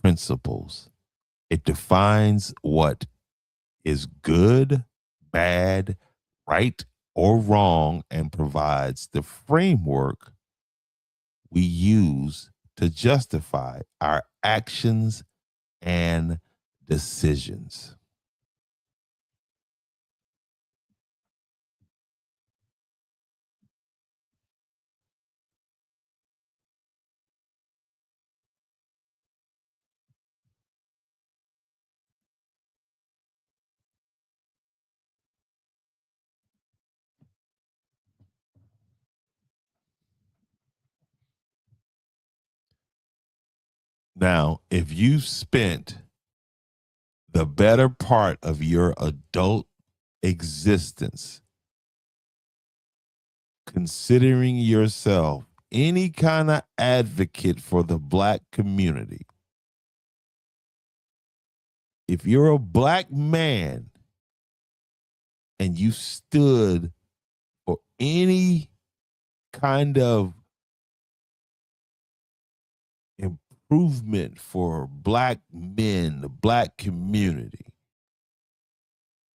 principles. It defines what is good, bad, right, or wrong, and provides the framework we use to justify our actions and decisions. Now, if you've spent the better part of your adult existence considering yourself any kind of advocate for the black community, if you're a black man and you stood for any kind of improvement for black men, the black community,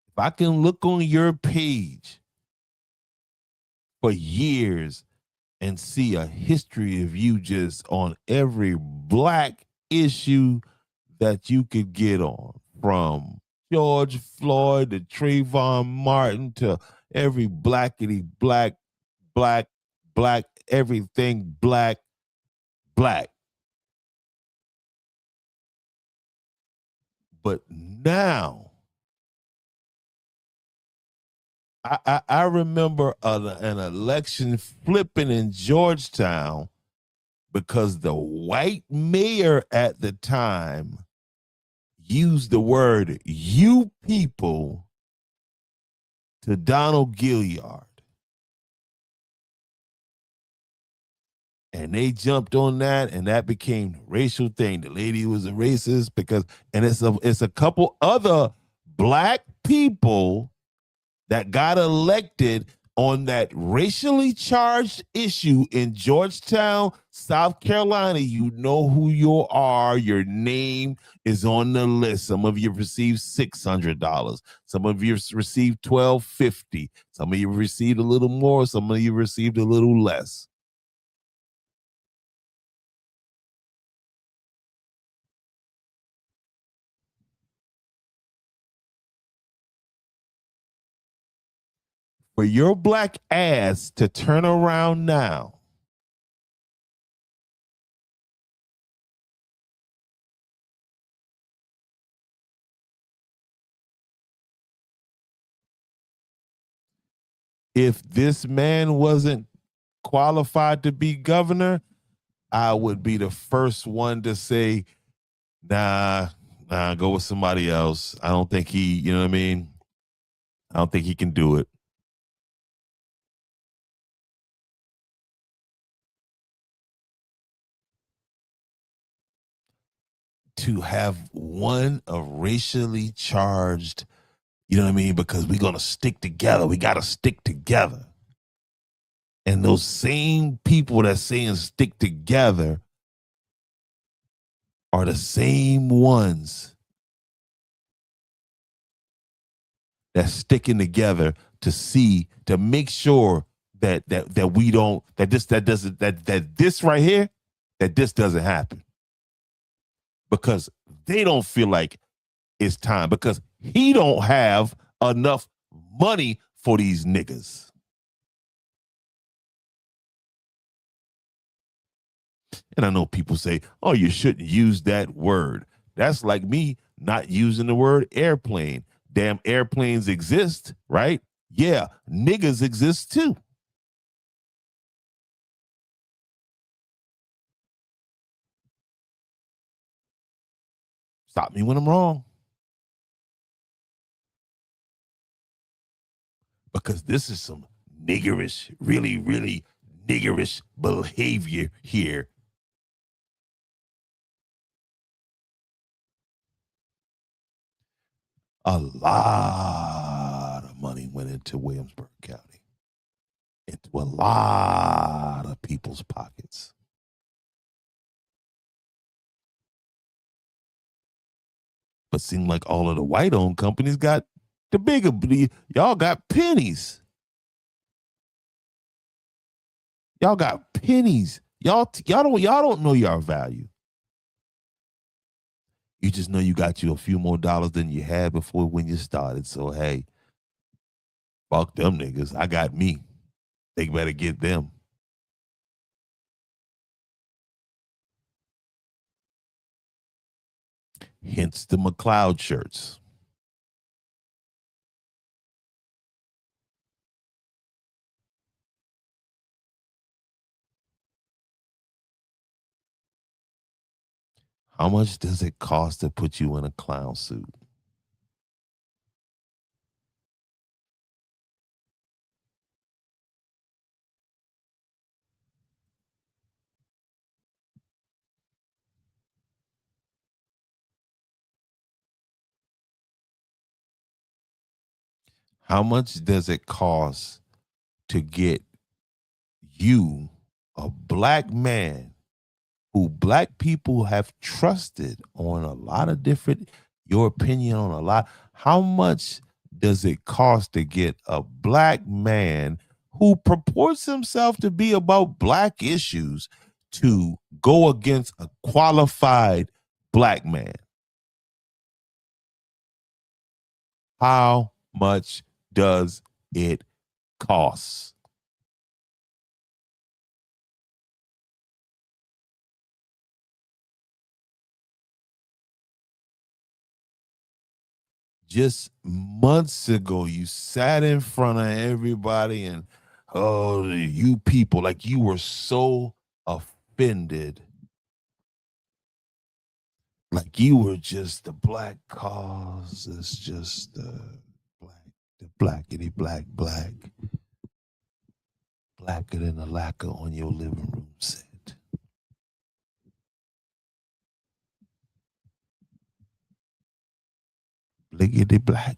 if I can look on your page for years and see a history of you just on every black issue that you could get on, from George Floyd to Trayvon Martin to every blackity black, black, black, everything black, black. But now, I remember an election flipping in Georgetown because the white mayor at the time used the word "you people" to Donald Gilliard. And they jumped on that, and that became a racial thing. The lady was a racist because, and it's a couple other black people that got elected on that racially charged issue in Georgetown, South Carolina. You know who you are. Your name is on the list. Some of you received $600. Some of you received $1,250. Some of you received a little more. Some of you received a little less. For your black ass to turn around now if this man wasn't qualified to be governor, I would be the first one to say, nah, go with somebody else. I don't think he, you know what I mean? I don't think he can do it. To have one a racially charged, you know what I mean? Because we're going to stick together. We got to stick together. And those same people that saying stick together are the same ones that's sticking together to make sure that we don't, that this right here, that this doesn't happen. Because they don't feel like it's time, because he don't have enough money for these niggas. And I know people say, oh, you shouldn't use that word. That's like me not using the word airplane. Damn, airplanes exist, right? Yeah, niggas exist too. Stop me when I'm wrong. Because this is some niggerish, really, really niggerish behavior here. A lot of money went into Williamsburg County, into a lot of people's pockets. But seemed like all of the white-owned companies got the bigger. Y'all got pennies. Y'all got pennies. Y'all don't know your value. You just know you got you a few more dollars than you had before when you started. So hey, fuck them niggas. I got me. They better get them. Hence the McLeod shirts. How much does it cost to put you in a clown suit? How much does it cost to get you, a black man, who black people have trusted on a lot of different, your opinion on a lot? How much does it cost to get a black man who purports himself to be about black issues to go against a qualified black man? How much does it cost? Just months ago, you sat in front of everybody and, oh, you people, like you were so offended. Like you were just the black cause. It's just black, the blackity blacker than a lacquer on your living room set. Blickety black.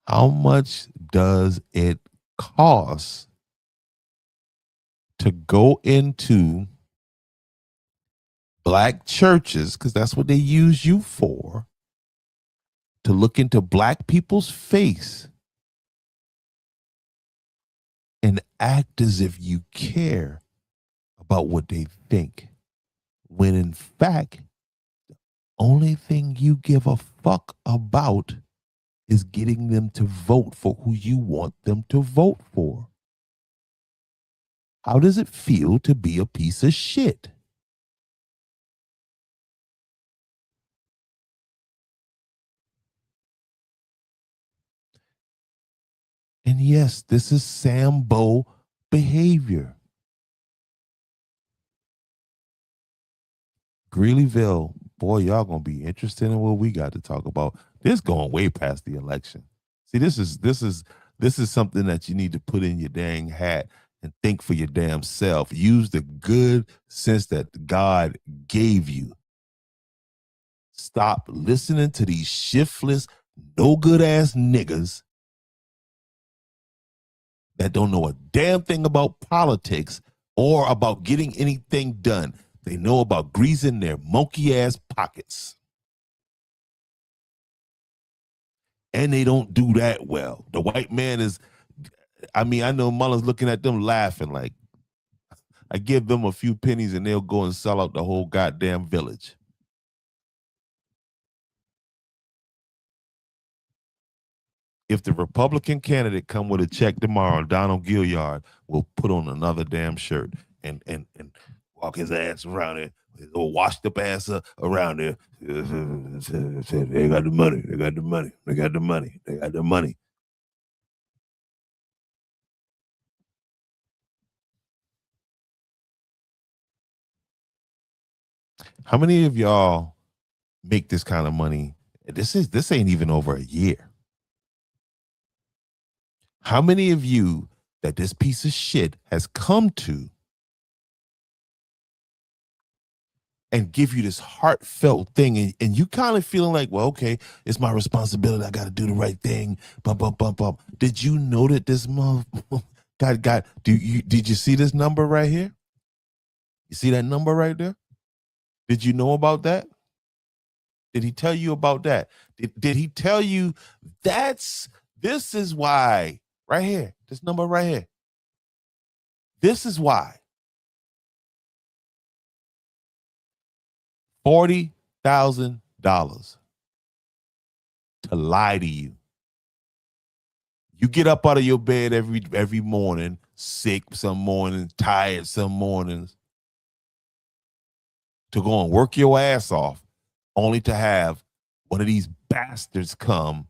How much does it cost to go into black churches, because that's what they use you for, to look into black people's face and act as if you care about what they think, when in fact, only thing you give a fuck about is getting them to vote for who you want them to vote for? How does it feel to be a piece of shit? And yes, this is Sambo behavior. Greeleyville, boy, y'all gonna be interested in what we got to talk about. This going way past the election. See, this is something that you need to put in your dang hat and think for your damn self. Use the good sense that God gave you. Stop listening to these shiftless, no good ass niggas that don't know a damn thing about politics or about getting anything done. They know about greasing their monkey ass pockets. And they don't do that well. The white man is, I mean, I know Mullins looking at them laughing like, I give them a few pennies and they'll go and sell out the whole goddamn village. If the Republican candidate come with a check tomorrow, Donald Gilliard will put on another damn shirt and walk his ass around there, or washed up ass around there. They got the money. They got the money. They got the money. They got the money. How many of y'all make this kind of money? This ain't even over a year. How many of you that this piece of shit has come to and give you this heartfelt thing, and you kind of feeling like, well, okay, it's my responsibility. I got to do the right thing. Bump, bump, bump, bump. Did you know that this month, God, did you see this number right here? You see that number right there? Did you know about that? Did he tell you about that? Did he tell you this is why, right here, this number right here? This is why $40,000 to lie to you. You get up out of your bed every morning, sick some mornings, tired some mornings, to go and work your ass off, only to have one of these bastards come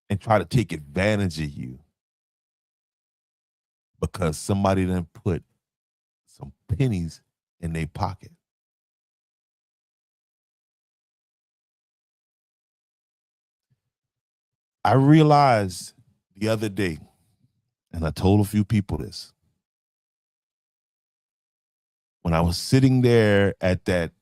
and try to take advantage of you because somebody done put some pennies in their pocket. I realized the other day, and I told a few people this, when I was sitting there at that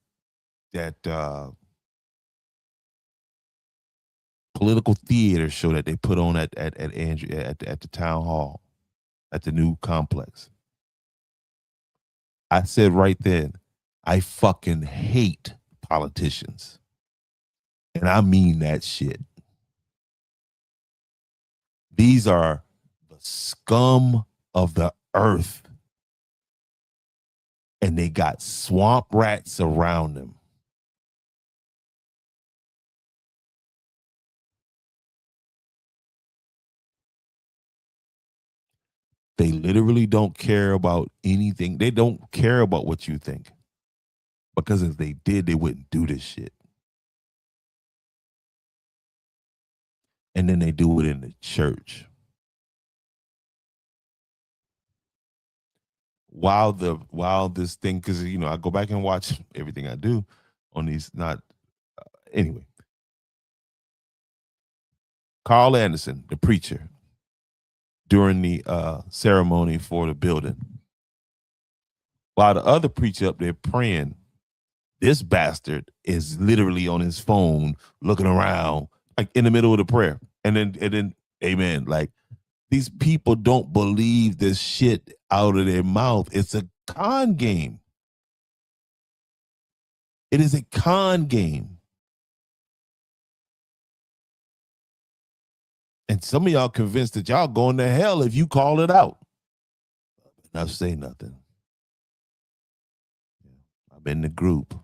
political theater show that they put on at Andrew at the town hall, at the new complex. I said right then, I fucking hate politicians. And I mean that shit. These are the scum of the earth. And they got swamp rats around them. They literally don't care about anything. They don't care about what you think. Because if they did, they wouldn't do this shit. And then they do it in the church. While this thing, because I go back and watch everything I do on these, not anyway. Carl Anderson, the preacher, during the ceremony for the building, while the other preacher up there praying, this bastard is literally on his phone looking around, like in the middle of the prayer, and then amen. Like, these people don't believe this shit out of their mouth. It's a con game. It is a con game. And some of y'all convinced that y'all going to hell if you call it out. Not say nothing. I'm in the group.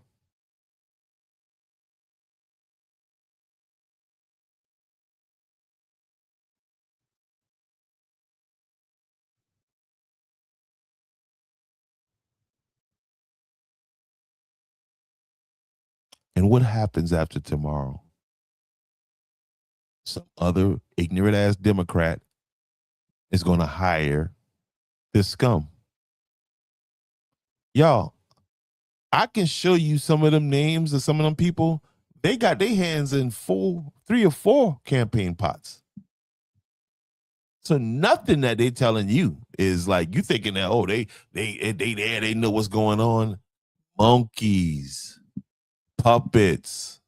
And what happens after tomorrow? Some other ignorant ass Democrat is going to hire this scum. Y'all, I can show you some of them names of some of them people. They got their hands in 3 or 4 campaign pots. So nothing that they telling you is like, you thinking that, oh, they there, they know what's going on. Monkeys, puppets.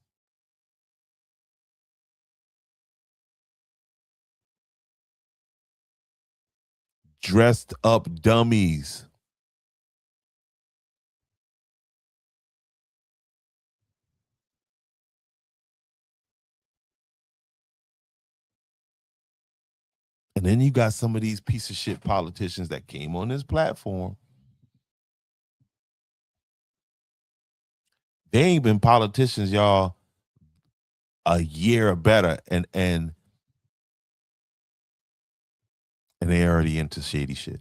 Dressed up dummies. And then you got some of these piece of shit politicians that came on this platform. They ain't been politicians, y'all, a year or better, and they already into shady shit.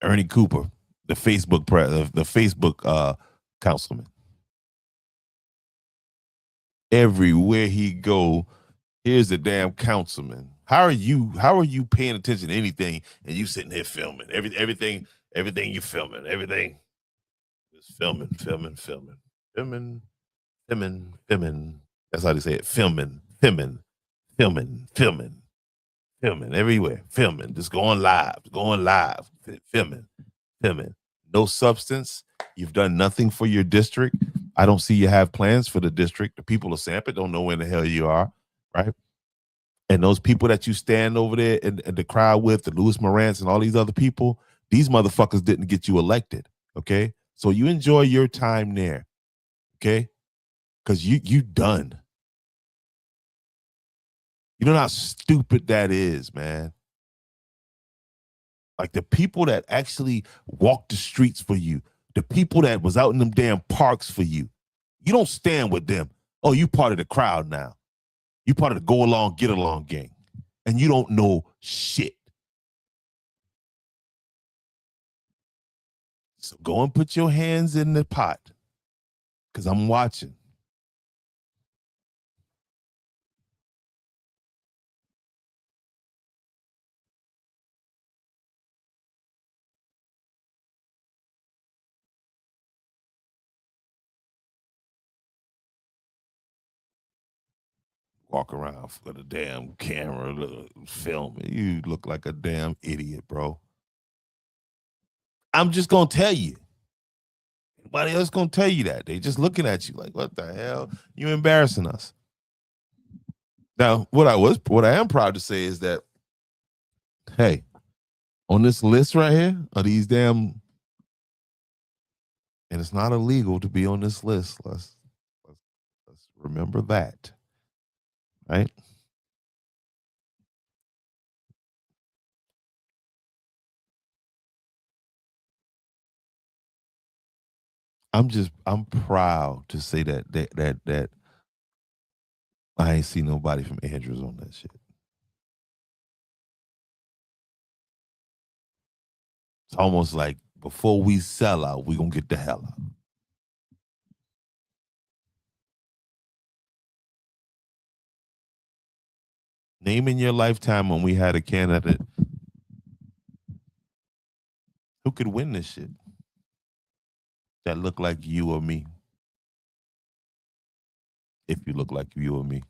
Ernie Cooper, the Facebook councilman. Everywhere he go, here's the damn councilman. How are you paying attention to anything and you sitting here filming everything you filming, everything just filming. That's how they say it. Filming everywhere. Filming, just going live, filming. No substance. You've done nothing for your district. I don't see you have plans for the district. The people of Sampa don't know where the hell you are, right? And those people that you stand over there in the crowd with, the Louis Morants and all these other people, these motherfuckers didn't get you elected, okay? So you enjoy your time there, okay? Because you done. You know how stupid that is, man. Like, the people that actually walked the streets for you, the people that was out in them damn parks for you, you don't stand with them. Oh, you part of the crowd now. You part of the go along, get along gang. And you don't know shit. So go and put your hands in the pot, because I'm watching. walk around with a damn camera, film. You look like a damn idiot, bro. I'm just gonna tell you. Nobody else gonna tell you that. They just looking at you like, what the hell? You embarrassing us. Now, what I am proud to say is that, hey, on this list right here of these damn, and it's not illegal to be on this list. Let's remember that, right? I'm proud to say that I ain't see nobody from Andrews on that shit. It's almost like before we sell out, we gonna get the hell out. Name in your lifetime when we had a candidate who could win this shit that looked like you or me. If you look like you or me.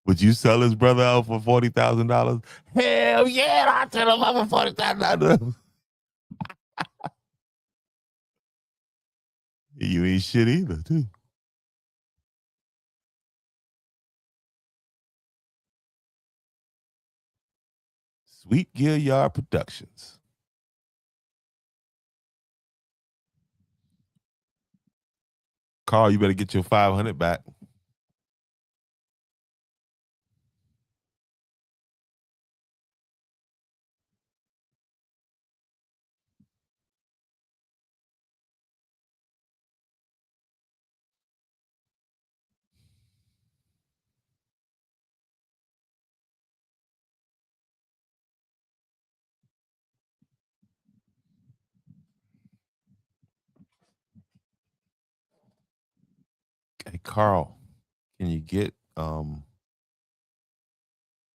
Would you sell his brother out for $40,000? Hell yeah, I'll sell him out for $40,000. You ain't shit either, too. Sweet Gilliard Productions. Carl, you better get your 500 back. Hey, Carl, can you get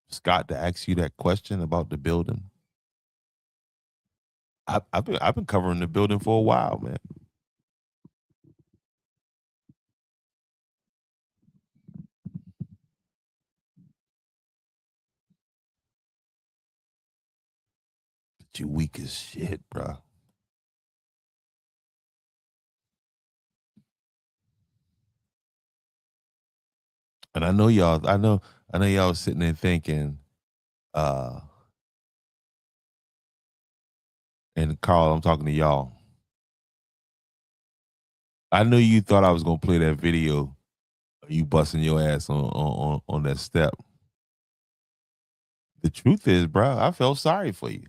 Scott to ask you that question about the building? I've been covering the building for a while, man. But you weak as shit, bro. And I know y'all was sitting there thinking, uh, and Carl, I'm talking to y'all. I knew you thought I was gonna play that video of you busting your ass on that step. The truth is, bro, I felt sorry for you.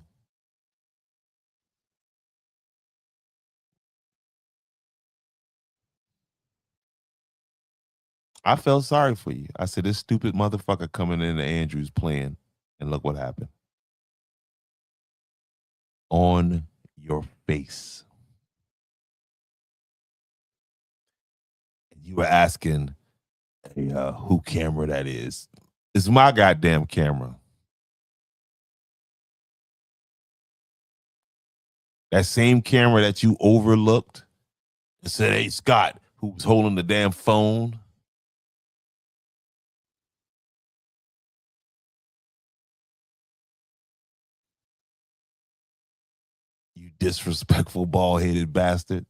I felt sorry for you. I said, this stupid motherfucker coming into Andrews playing, and look what happened. On your face. You were asking, hey, who camera that is. It's my goddamn camera. That same camera that you overlooked and said, hey, Scott, who was holding the damn phone. You disrespectful, bald-headed bastard.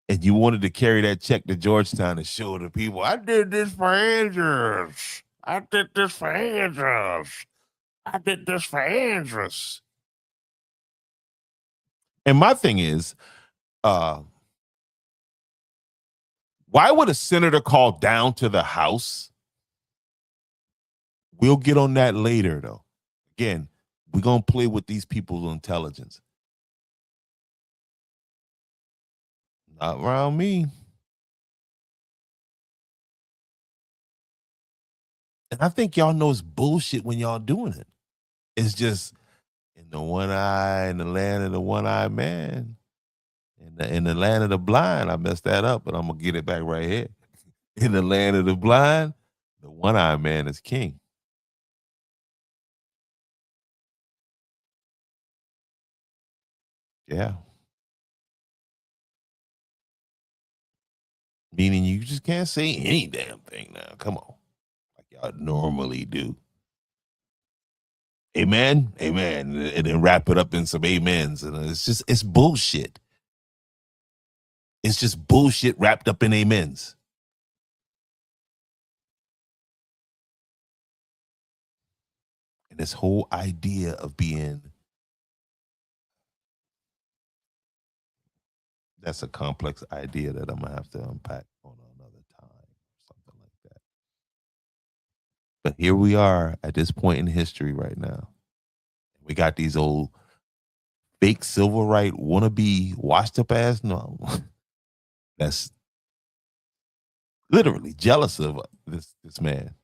And you wanted to carry that check to Georgetown and show the people, I did this for Andrews. I did this for Andrews. I did this for Andrews. And my thing is, why would a senator call down to the House? We'll get on that later, though. Again, we're going to play with these people's intelligence. Not around me. And I think y'all know it's bullshit when y'all doing it. It's just in the one eye, in the land of the one-eyed man. In the land of the blind, I messed that up, but I'm going to get it back right here. In the land of the blind, the one-eyed man is king. Yeah. Meaning you just can't say any damn thing now. Come on. Like y'all normally do. Amen. Amen. And then wrap it up in some amens. And it's bullshit. It's just bullshit wrapped up in amens. And this whole idea of being, that's a complex idea that I'm going to have to unpack on another time, something like that. But here we are at this point in history right now. We got these old fake civil right wannabe washed up ass. No, that's literally jealous of this man.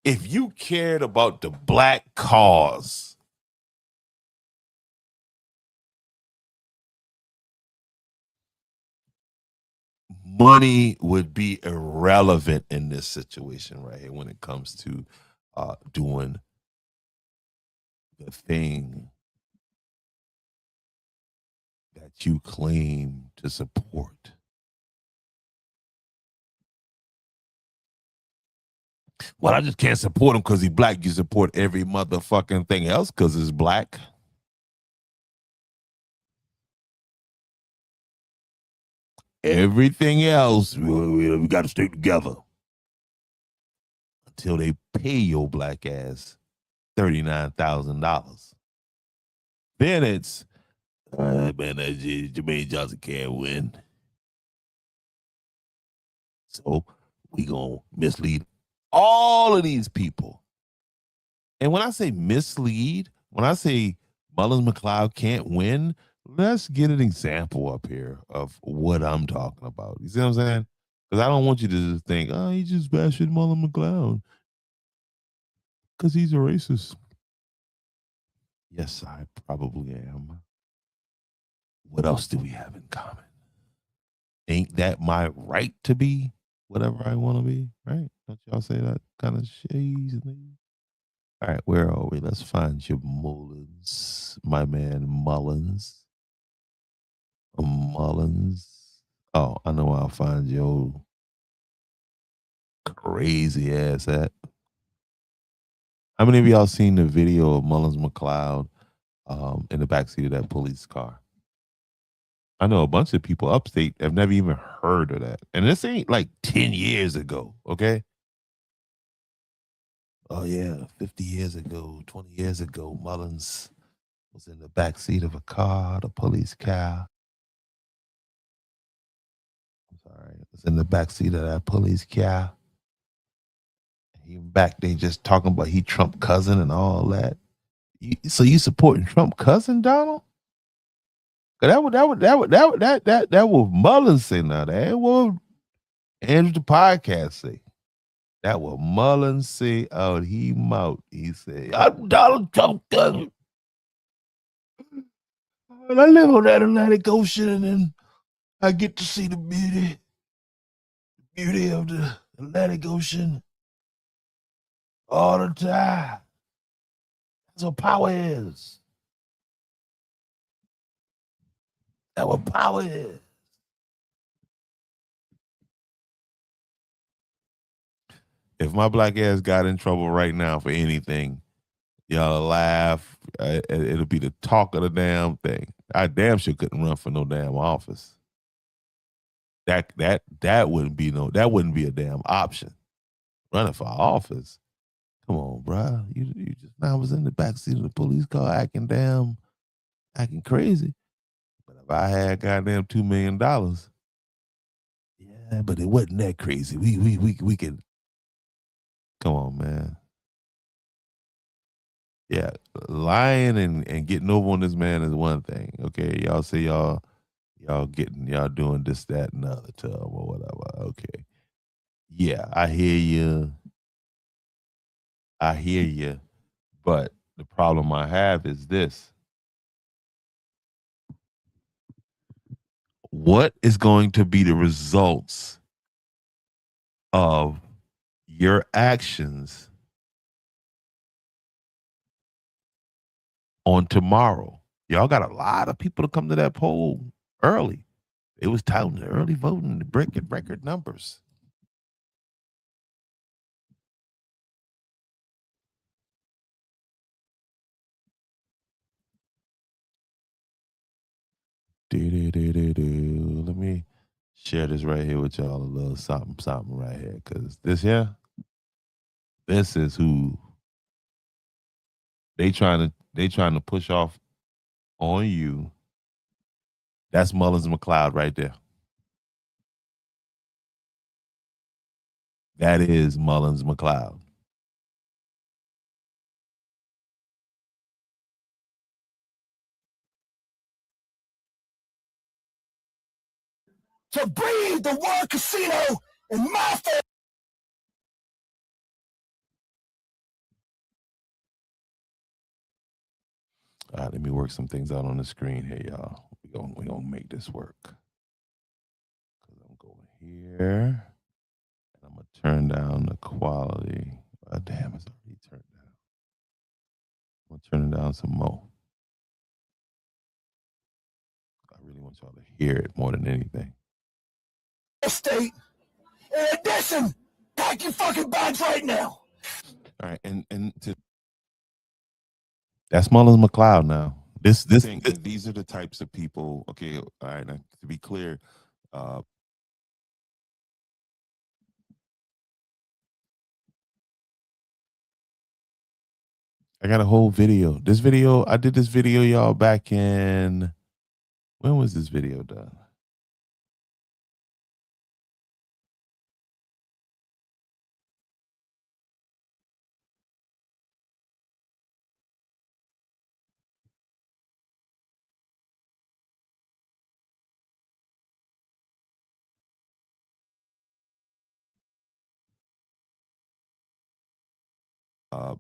If you cared about the black cause, money would be irrelevant in this situation right here when it comes to doing the thing that you claim to support. Well, I just can't support him because he's black. You support every motherfucking thing else because he's black. Everything else, we got to stay together until they pay your black ass $39,000. Then it's, man, Jermaine Johnson can't win. So we going to mislead all of these people. And when I say mislead, when I say Mullins McLeod can't win, let's get an example up here of what I'm talking about. You see what I'm saying? Because I don't want you to just think, oh, he just bashing Mullins McLeod because he's a racist. Yes, I probably am. What else do we have in common? Ain't that my right to be whatever I want to be? Right? Don't y'all say that kind of shades? All right, where are we? Let's find your Mullins, my man Mullins. Mullins. Oh, I know I'll find your crazy ass at. How many of y'all seen the video of Mullins McLeod in the backseat of that police car? I know a bunch of people upstate have never even heard of that. And this ain't like 10 years ago, okay? Oh, yeah, 50 years ago, 20 years ago, Mullins was in the backseat of a car, the police car. I'm sorry, was in the backseat of that police car. He back there just talking about he Trump cousin and all that. So you supporting Trump cousin, Donald? That what Mullins say now. That what Andrew the podcast say. That what Mullins say out he mouth. He say, I'm Donald Trump cousin. And I live on that Atlantic Ocean and then I get to see the beauty of the Atlantic Ocean all the time. That's what power is. That's what power is. If my black ass got in trouble right now for anything, y'all laugh. It'll be the talk of the damn thing. I damn sure couldn't run for no damn office. That wouldn't be a damn option. Running for office. Come on, bro. You just now was in the backseat of the police car acting crazy. But if I had goddamn $2 million, yeah, but it wasn't that crazy. We could come on, man. Yeah, lying and getting over on this man is one thing. Okay, y'all say y'all doing this, that, and the other to him or whatever. Okay, yeah, I hear you. I hear you. But the problem I have is this: what is going to be the results of your actions on tomorrow? Y'all got a lot of people to come to that poll early. It was touting the early voting, the record numbers. Let me share this right here with y'all, a little something, something right here, because this is who they trying to push off on you. That's Mullins McLeod right there. That is Mullins McLeod. To breathe the word casino in my face. All right, let me work some things out on the screen here, y'all. We gonna make this work. Cause I'm going here, and I'm gonna turn down the quality. Oh, damn, it's already turned down. I'm gonna turn it down some more. I really want y'all to hear it more than anything. State, in addition, pack your fucking bags right now. All right, and that's Mullins McLeod now. These are the types of people. Okay, all right. Now, to be clear, I got a whole video. I did this video, y'all, back in, when was this video done?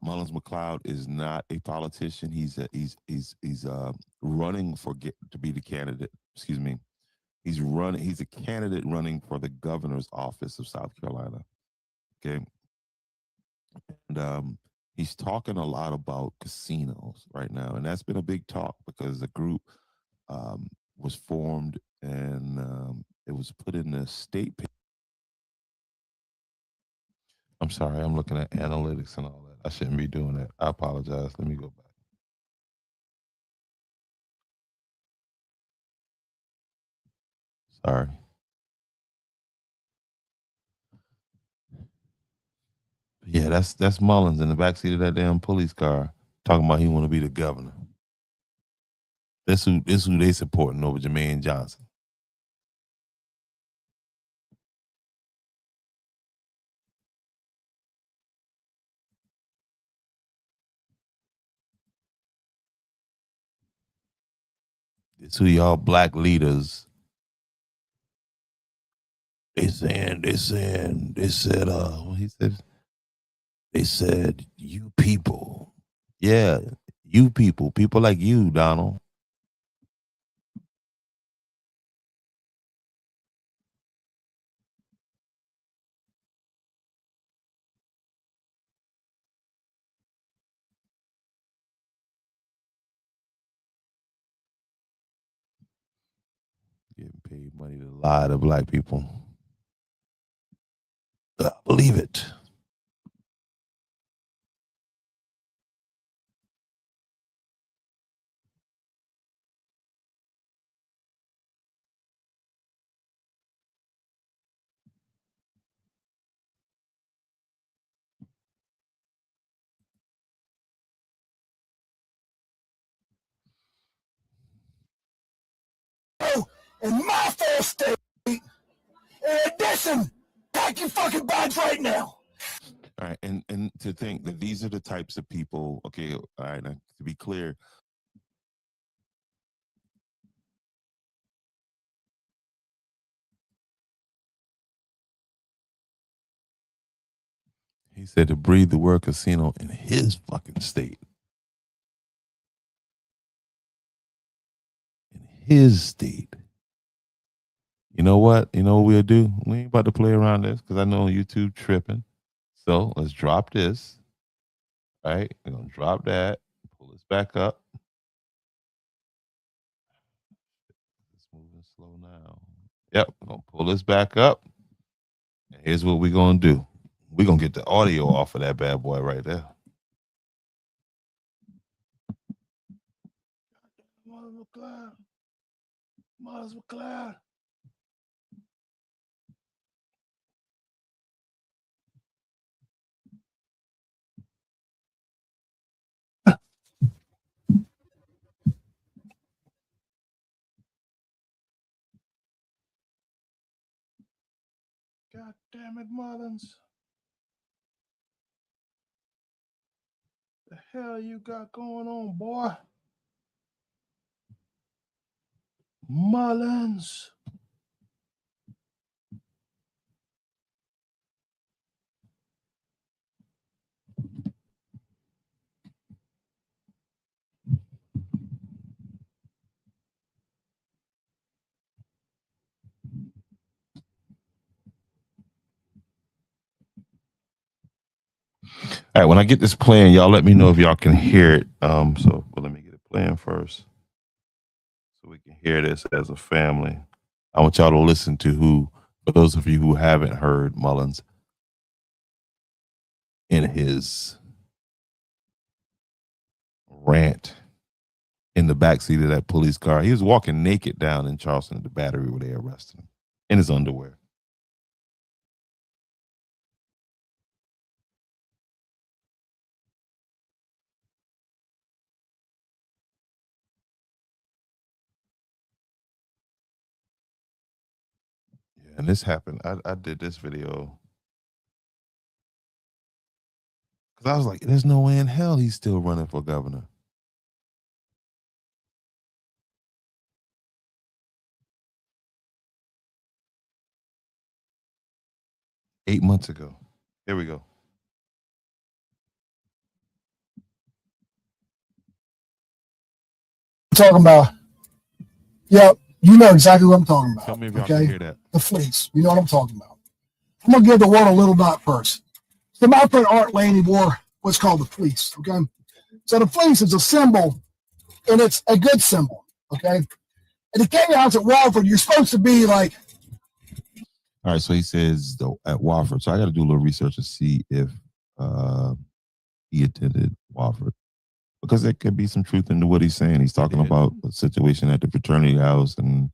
Mullins McLeod is not a politician. He's running to be the candidate. Excuse me. He's running. He's a candidate running for the governor's office of South Carolina. Okay, and he's talking a lot about casinos right now, and that's been a big talk because the group was formed and it was put in the state. I'm sorry, I'm looking at analytics and all that. I shouldn't be doing that. I apologize. Let me go back. Sorry. Yeah, that's Mullins in the backseat of that damn police car talking about he want to be the governor. This who they supporting over Jermaine Johnson. This who y'all black leaders. They said what he said. They said you people. Yeah, you people like you, Donald. Getting paid money to lie to black people. Believe it. In my fair state, in addition, pack your fucking bags right now. All right, and to think that these are the types of people. Okay, all right. Now, to be clear, he said to breathe the word casino in his fucking state. In his state. You know what? You know what we'll do? We ain't about to play around this because I know YouTube tripping. So let's drop this. All right. We're gonna drop that, pull this back up. It's moving slow now. Yep, we're gonna pull this back up. And here's what we're gonna do. We're gonna get the audio off of that bad boy right there. Mullins McLeod. God damn it, Mullins. The hell you got going on, boy? Mullins. All right, when I get this playing, y'all let me know if y'all can hear it. Let me get it playing first so we can hear this as a family. I want y'all to listen to for those of you who haven't heard Mullins in his rant in the backseat of that police car. He was walking naked down in Charleston at the Battery where they arrested him in his underwear. Yeah, and this happened. I did this video because I was like, there's no way in hell he's still running for governor. $8 months ago. Here we go. Talking about, yeah, you know exactly what I'm talking about. Tell me if y'all can hear that. The fleece, you know what I'm talking about. I'm gonna give the world a little dot first. So my friend Art Laney wore what's called the fleece. Okay, so the fleece is a symbol, and it's a good symbol. Okay, and the king house at Walford, you're supposed to be like. All right, so he says at Wofford. So I got to do a little research to see if he attended Wofford, because there could be some truth into what he's saying. He's talking about the situation at the fraternity house, and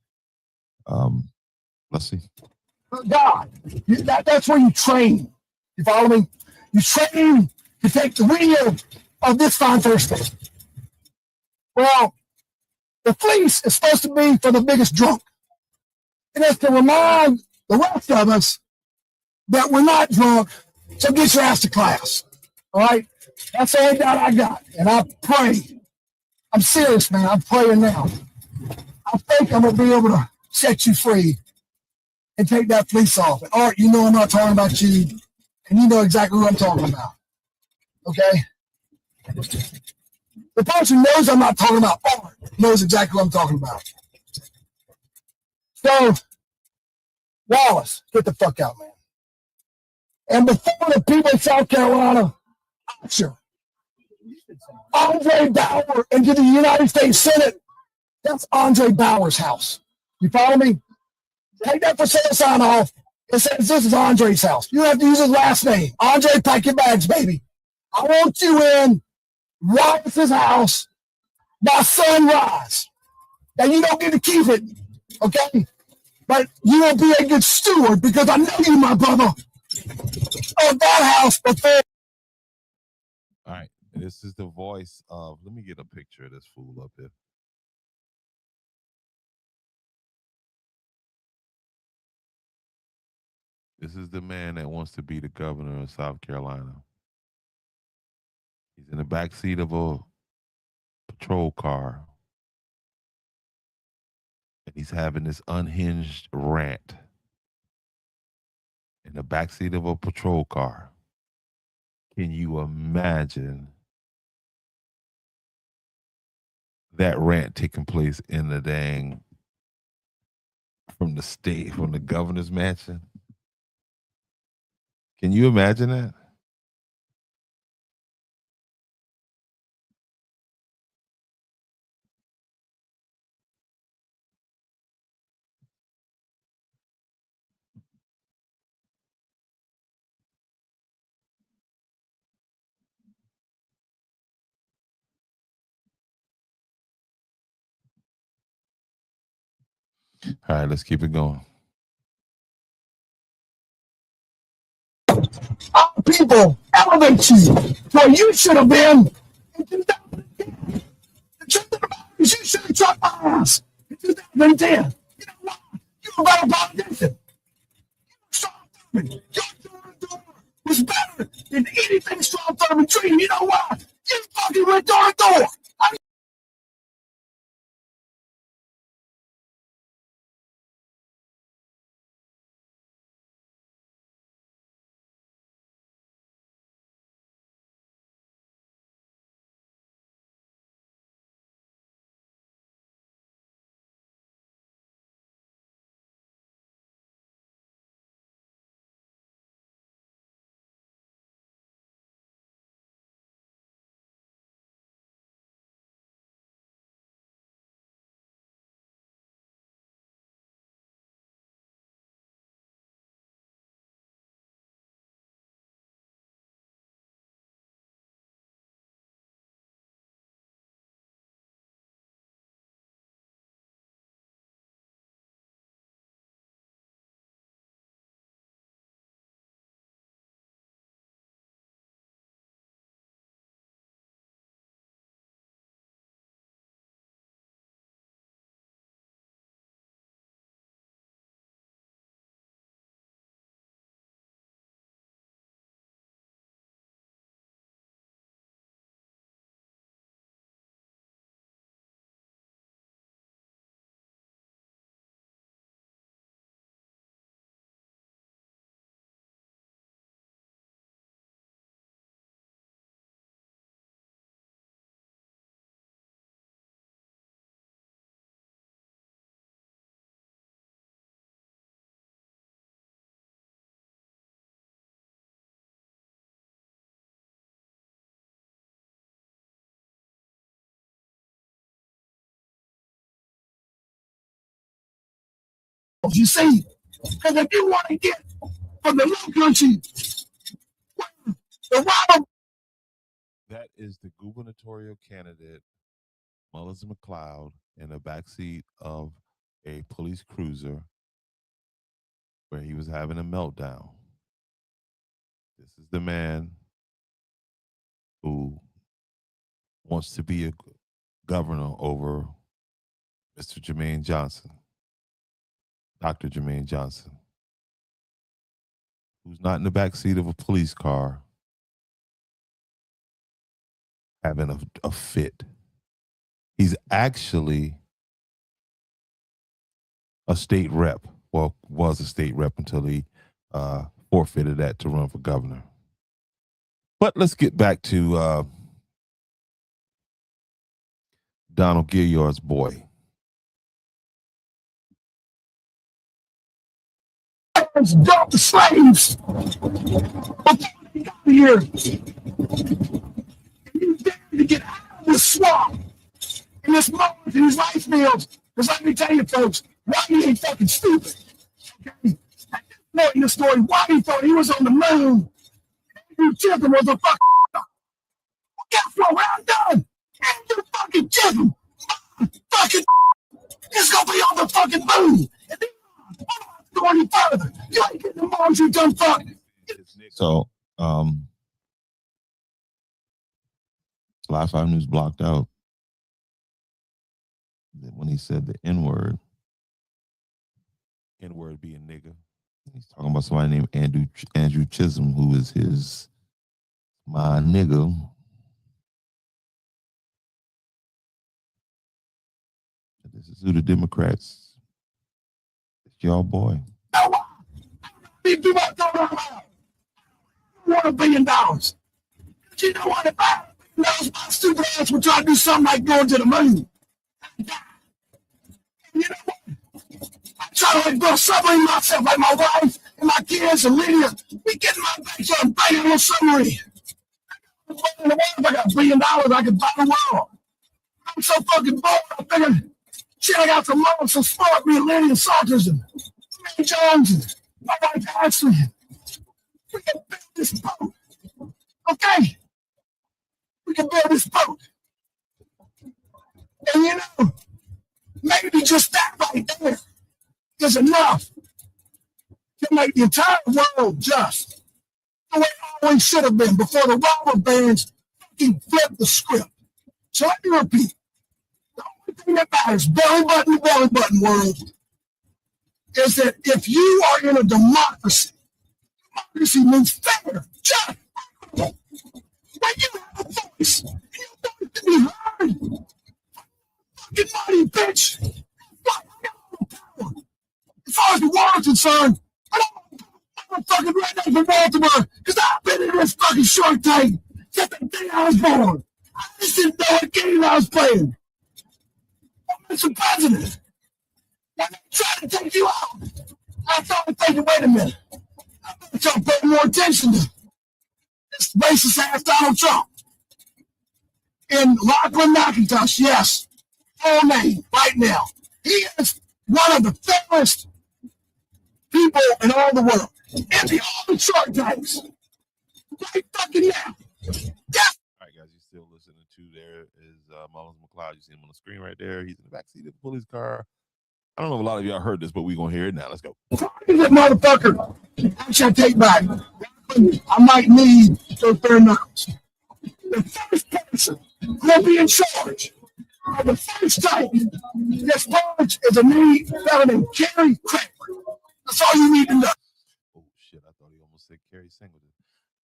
let's see. God, that's where you train. You follow me? You train to take the wheel of this fine Thursday. Well, the fleece is supposed to be for the biggest drunk. And it's to remind the rest of us that we're not drunk, so get your ass to class. All right? That's the only doubt I got. And I pray. I'm serious, man. I'm praying now. I think I'm going to be able to set you free and take that fleece off. And Art, you know I'm not talking about you, and you know exactly what I'm talking about. Okay? The person knows I'm not talking about Art knows exactly what I'm talking about. So, Wallace, get the fuck out, man. And before the people of South Carolina, sure, Andre Bauer into the United States Senate, that's Andre Bauer's house. You follow me? Take that for sale sign off. It says this is Andre's house. You don't have to use his last name. Andre, pack your bags, baby. I want you in Wallace's house by sunrise. Now, you don't get to keep it, okay? But you will be a good steward because I know you, my brother, of that house before. All right. This is the voice of, let me get a picture of this fool up here. This is the man that wants to be the governor of South Carolina. He's in the back seat of a patrol car, and he's having this unhinged rant in the back seat of a patrol car. Can you imagine that rant taking place in the from the governor's mansion? Can you imagine that? All right, let's keep it going. Our people elevate you where you should have been in 2010. The truth of the matter is you should have dropped my ass in 2010. You know what? You're a better politician. Strong Thurman, your door was better than anything Strong Thurman treated. You know what? You fucking went door to door. You see, because if you want to get from the low country, the wild. That is the gubernatorial candidate, Mullins McLeod, in the backseat of a police cruiser where he was having a meltdown. This is the man who wants to be a governor over Mr. Jermaine Johnson, Dr. Jermaine Johnson, who's not in the backseat of a police car having a fit. He's actually a state rep. Well, was a state rep until he forfeited that to run for governor. But let's get back to Donald Gilliard's boy. Dump the slaves before they got here. You dare to get out of this swamp in this moment in these rice fields. Because let me tell you, folks, Rodney ain't fucking stupid. Okay? At this point in the story, Rodney thought he was on the moon. Andrew Chisholm was a fucking. Well, guess what? When I'm done, Andrew fucking Chisholm, fucking, is gonna be on the fucking moon. And then, I'm not going any further. You ain't getting the Mars, you dumb fuck. So, Live 5 News blocked out when he said the N-word. N-word being nigga. He's talking about somebody named Andrew Chisholm, who is my nigga. This is who the Democrats. It's y'all boy. These people are talking about $1 billion. But you know what? If I knows my stupid ass would try to do something like going to the moon. And you know what? I try to like go submarine myself, like my wife and my kids and Lydia. We get in my backyard and bang a little submarine. If I got $1 billion, I could buy the world. I'm so fucking bored. I figured, shit, I got some love, some sport, me and Lydia Salters and Ray Jones and my wife Ashley. We can build this boat. Okay? We can build this boat. And you know, maybe just that right there is enough to make the entire world just the way it always should have been before the robber bands fucking flipped the script. So let me repeat. The only thing that matters, belly button world, is that if you are in a democracy, democracy means fair, just, equitable. When you have a voice, and you want it to be heard, fucking money, bitch. Fuck, I got all the power. As far as the war is concerned, I don't fucking redneck from Baltimore, because I've been in this fucking short tank since the day I was born. I just didn't know what game I was playing. I'm Mr. President. When they try to take you out, I started thinking, wait a minute. I better start paying more attention to this racist ass Donald Trump. In Lachlan McIntosh, yes, full name, right now. He is one of the fairest people in all the world. And all the short tanks. Right fucking now. Yes. All right, guys, you're still listening to there is Mullins McLeod. You see him on the screen right there. He's in the backseat of the police car. I don't know if a lot of y'all heard this, but we're going to hear it now. Let's go. That motherfucker. Actually, I take back. I might need those bare knuckles. The first person who will be in charge of the first tank this purge is a fellow named Gary Craig. That's all you need to know. Oh, shit. I thought he almost said Kerry Singleton.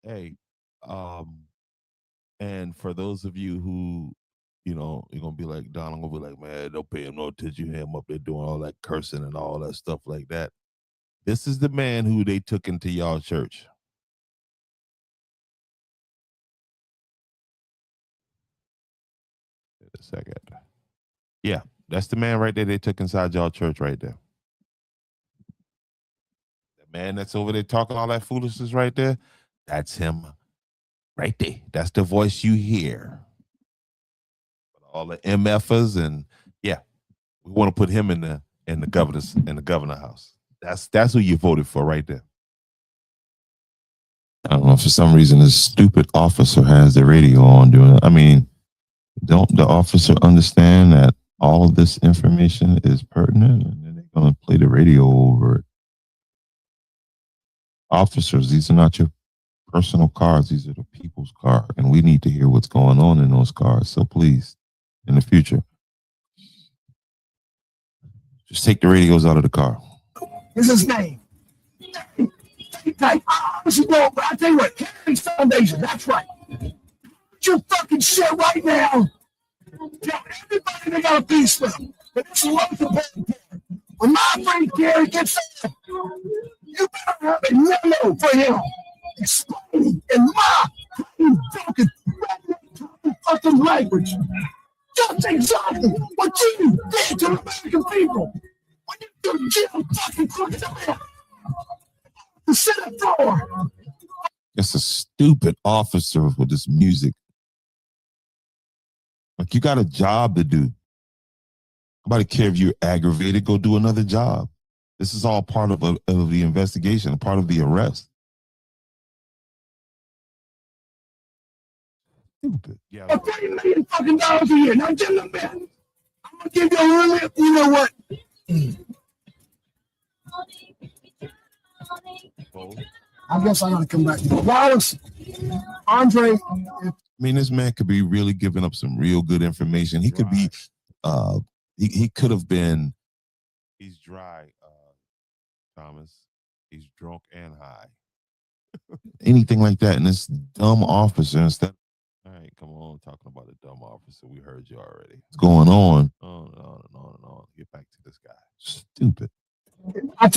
Hey, and for those of you who, you know, you're going to be like, Don, I'm going to be like, man, don't pay him no attention. You hear him up there doing all that cursing and all that stuff like that. This is the man who they took into y'all church. Wait a second. Yeah, that's the man right there they took inside y'all church right there. The man that's over there talking all that foolishness right there, that's him right there. That's the voice you hear. All the MFers and yeah, we want to put him in the governor house. That's who you voted for right there. I don't know, for some reason this stupid officer has the radio on doing it. I mean, don't the officer understand that all of this information is pertinent and then they're going to play the radio over it? Officers, these are not your personal cars. These are the people's car. And we need to hear what's going on in those cars. So please, in the future, just take the radios out of the car. Is his name. I honestly don't, but I tell you what, Harry's Foundation, that's right. Your fucking shit right now. Tell everybody they got a piece with them. But it's the most important part. When my friend Gary gets there, you better have a memo for him explaining in my fucking fucking language just exactly what you did to the American people when you took Jim fucking crooked man. The Senate floor. It's a stupid officer with this music. Like, you got a job to do. Nobody care if you're aggravated, go do another job. This is all part of the investigation, part of the arrest. Stupid. Yeah. $30 million fucking dollars a year. Now, Jim, I'm gonna give you a really, you know what? I guess I gotta come back to Wallace, Andre. I mean, this man could be really giving up some real good information. He could be, he could have been, he's dry, Thomas. He's drunk and high. Anything like that. And this dumb officer instead. All right, come on, talking about a dumb officer. We heard you already. What's going on? No. Get back to this guy. Stupid.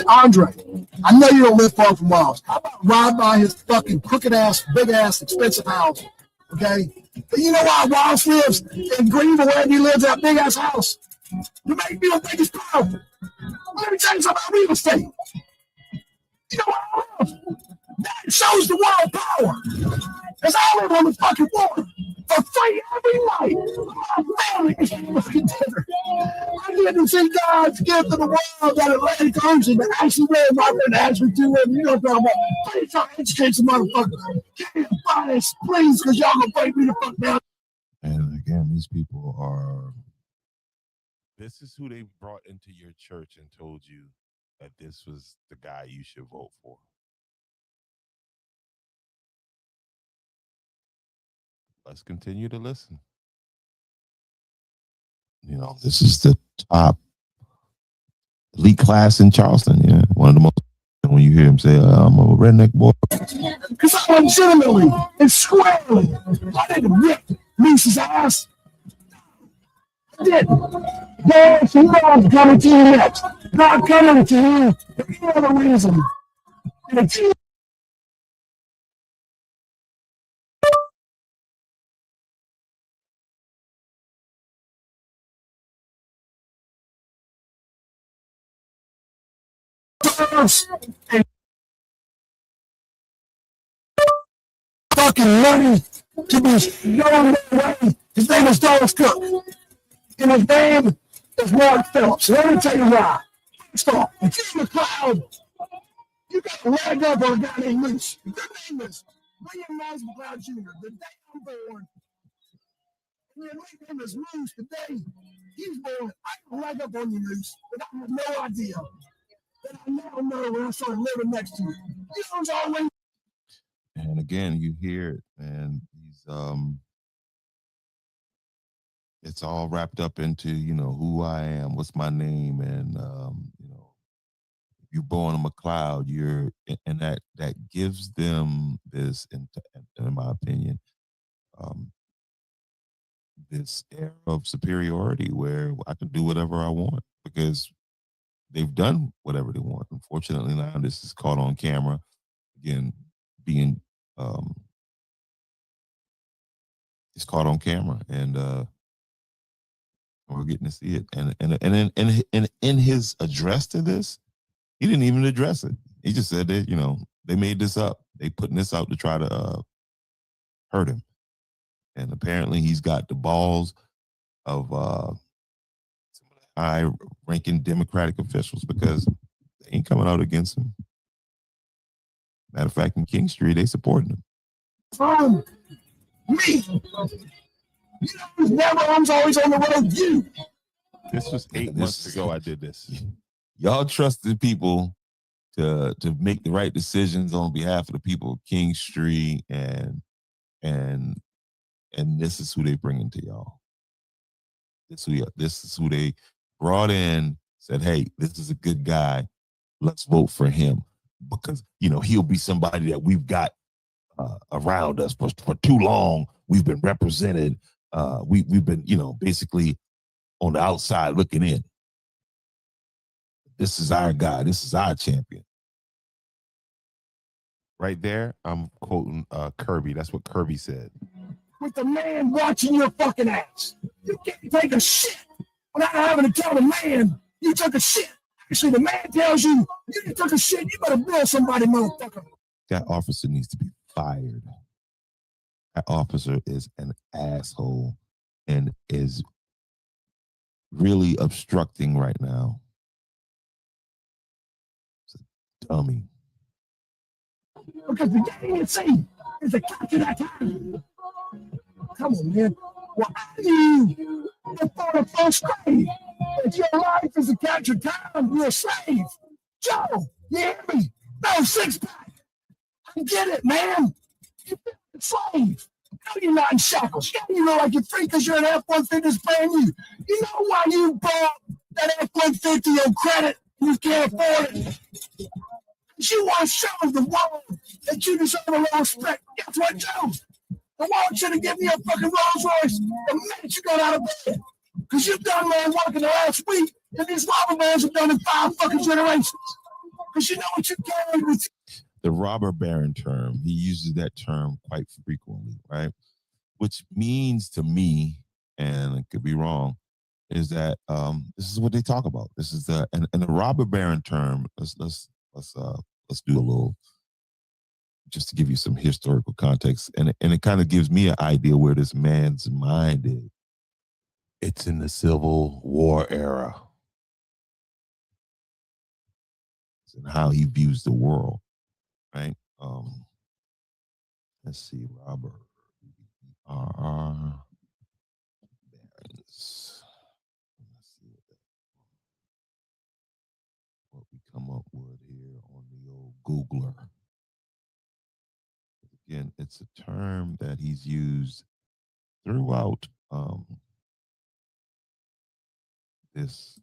Andre, I know you don't live far from Wallace. How about ride by his fucking crooked ass, big ass, expensive house? Okay? But you know why Wallace lives in Greenville, where he lives, that big ass house? To make people think it's powerful. Let me tell you something about real estate. You know what I love? That shows the world power. Because I live on the fucking water for free every night. My family is fucking dinner. I get to see God's gift to the world, that Atlantic Ocean, that actually ran right there and actually do it. You know what I'm talking about? Please try to educate some motherfuckers. Can't buy this, please, because y'all gonna break me the fuck down. And again, these people are, this is who they brought into your church and told you, that this was the guy you should vote for. Let's continue to listen. You know, this is the top elite class in Charleston. Yeah, one of the most. When you hear him say, "I'm a redneck boy," because I legitimately and squarely, I didn't rip Lisa's ass. I didn't. Yes, you know I'm coming to you next. Not coming to you for any other reason. And it's you and fucking money to be going away. His name is Doris Cook. And his name is Mark Phillips. And let me tell you why. First off, if you're in the cloud, you got to leg up on a guy named Moose. If your name is William Miles McLeod Jr., the day I'm born, and your nickname is Moose, the day he's born, I can leg up on you, Moose, but I have no idea that I now know when I started living next to you. You know, it's always. and again, you hear it, and it's all wrapped up into who I am, what's my name, and you're born in McLeod, and that gives them this, in my opinion, um, this air of superiority where I can do whatever I want because they've done whatever they want. Unfortunately, now this is caught on camera. Again, being it's caught on camera, and we're getting to see it. And in his address to this, he didn't even address it. He just said that they made this up. They putting this out to try to hurt him. And apparently, he's got the balls of high-ranking Democratic officials because they ain't coming out against him. Matter of fact, in King Street, they supporting him. Me. You know who's never arms always on the road? You. This was 8 months ago I did this. Y'all trusted people to make the right decisions on behalf of the people of King Street, and this is who they bring into y'all. This is who they brought in, said, hey, this is a good guy. Let's vote for him because, he'll be somebody that we've got around us for too long. We've been represented. We've been, basically on the outside looking in. This is our guy. This is our champion. Right there, I'm quoting Kirby. That's what Kirby said. With the man watching your fucking ass. You can't take a shit without having to tell the man you took a shit. Actually, the man tells you you took a shit, you better bill somebody, motherfucker. That officer needs to be fired. That officer is an asshole and is really obstructing right now. It's a dummy. Because the ANC is a capture that time. Come on, man. Well, I knew before the first grade that your life is a captured time. You're a slave. Joe, you hear me? No six-pack. I get it, man. You're a slave. No, you're not in shackles. Yeah, you know like you're free because you're an F-150 that's brand new. You know why you bought that F-150 on credit and you can't afford it? Because you want to show the world that you deserve a lot of respect. Guess what, Joe? The world should have given you a fucking Rolls Royce the minute you got out of bed. Because you've done more work in the last week than these robber barons have done in 5 fucking generations. Because you know what you carried with you. The robber baron term, he uses that term quite frequently, right? Which means to me, and it could be wrong, is that this is what they talk about. This is the robber baron term. Let's do a little, just to give you some historical context, and it kind of gives me an idea where this man's mind is. It's in the Civil War era, and how he views the world, right? Let's see, Robert. Barons. Let's see what we come come up with here on the old Googler. Again, it's a term that he's used throughout this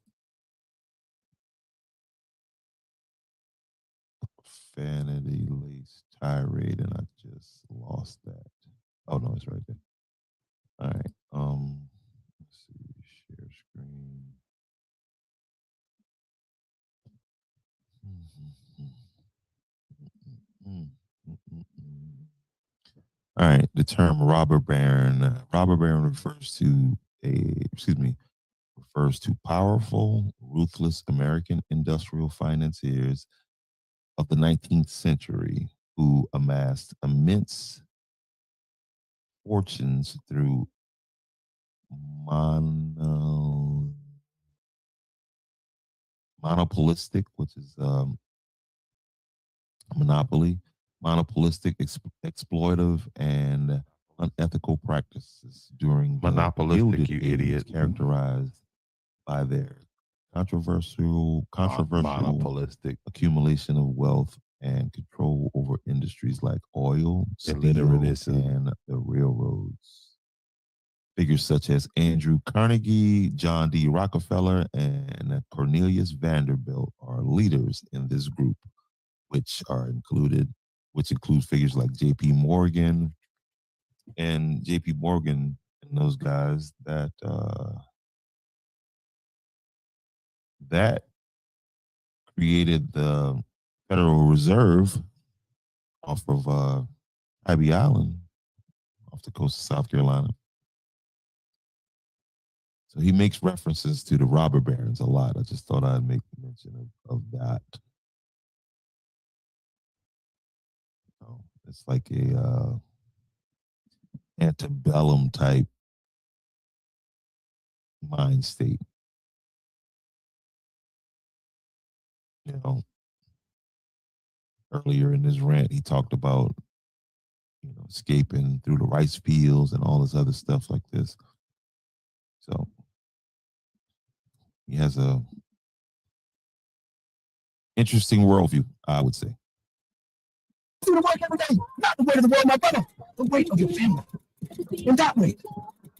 profanity-laced tirade, and I just lost that. Oh no, it's right there. All right. Let's see. Share screen. All right. The term robber baron. Robber baron refers to powerful, ruthless American industrial financiers of the 19th century who amassed immense fortunes through monopolistic, which is monopoly, monopolistic, exploitive, and unethical practices during the Monopolistic, Gilded you Age, idiot. characterized by their controversial Monopolistic. accumulation of wealth and control over industries like oil, steel, Illiteratism. and the railroads. Figures such as Andrew Carnegie, John D. Rockefeller, and Cornelius Vanderbilt are leaders in this group, which includes figures like J.P. Morgan and those guys that created the Federal Reserve off of Tybee Island, off the coast of South Carolina. So he makes references to the robber barons a lot. I just thought I'd make mention of that. So it's like a antebellum type mind state. You know, earlier in his rant, he talked about, escaping through the rice fields and all this other stuff like this. So he has a interesting worldview, I would say. Do the work every day, not the weight of the world, my brother, the weight of your family. And that weight,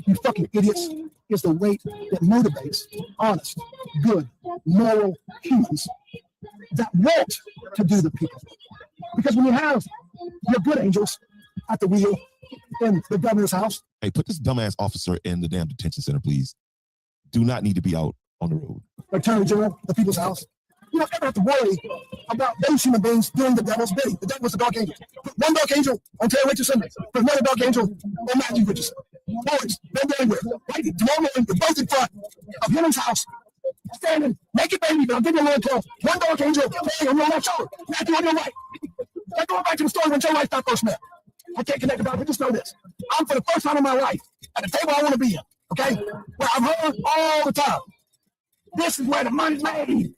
you fucking idiots, is the weight that motivates honest, good, moral humans that want to do the people. Because when you have your good angels at the wheel in the governor's house. Hey, put this dumbass officer in the damn detention center, please. Do not need to be out on the road. Attorney General, the people's house. You don't ever have to worry about those human beings doing the devil's bidding. The devil is the dark angel. Put one dark angel on Terry Richardson. Put another dark angel on Matthew Richardson. Boys, don't go anywhere. Right? Tomorrow morning, you're both in front of Mullins' house. Standing, naked baby, but I'll give you a little call. One dark angel, Terry on your left shoulder. Matthew on your right. I'm going back to the story when Joe Rice first met. I can't connect about it, but just know this. I'm for the first time in my life at the table I want to be in. Okay? Where I've heard all the time. This is where the money's made.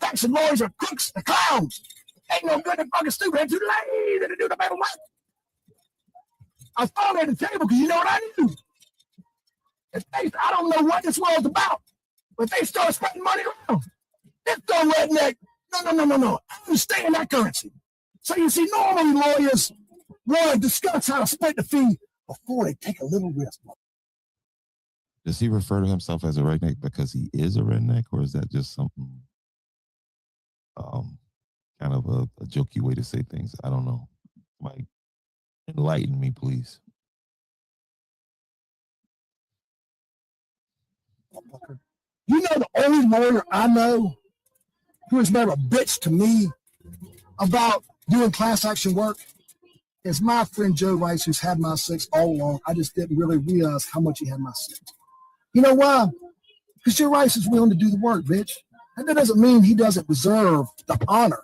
Facts and lawyers are crooks and clowns. Ain't no good and fucking stupid. They're too lazy to do the better work. I was thrown at the table because you know what I do. I don't know what this world's about, but they start spreading money around. This dumb redneck. No. I understand that currency. So you see, normally lawyers want to discuss how to split the fee before they take a little risk. Does he refer to himself as a redneck because he is a redneck, or is that just something, kind of a jokey way to say things? I don't know. Mike, enlighten me, please. You know the only lawyer I know who has never bitched to me about doing class action work is my friend Joe Rice, who's had my six all along. I just didn't really realize how much he had my six. You know why? Because Joe Rice is willing to do the work, bitch. And that doesn't mean he doesn't deserve the honor,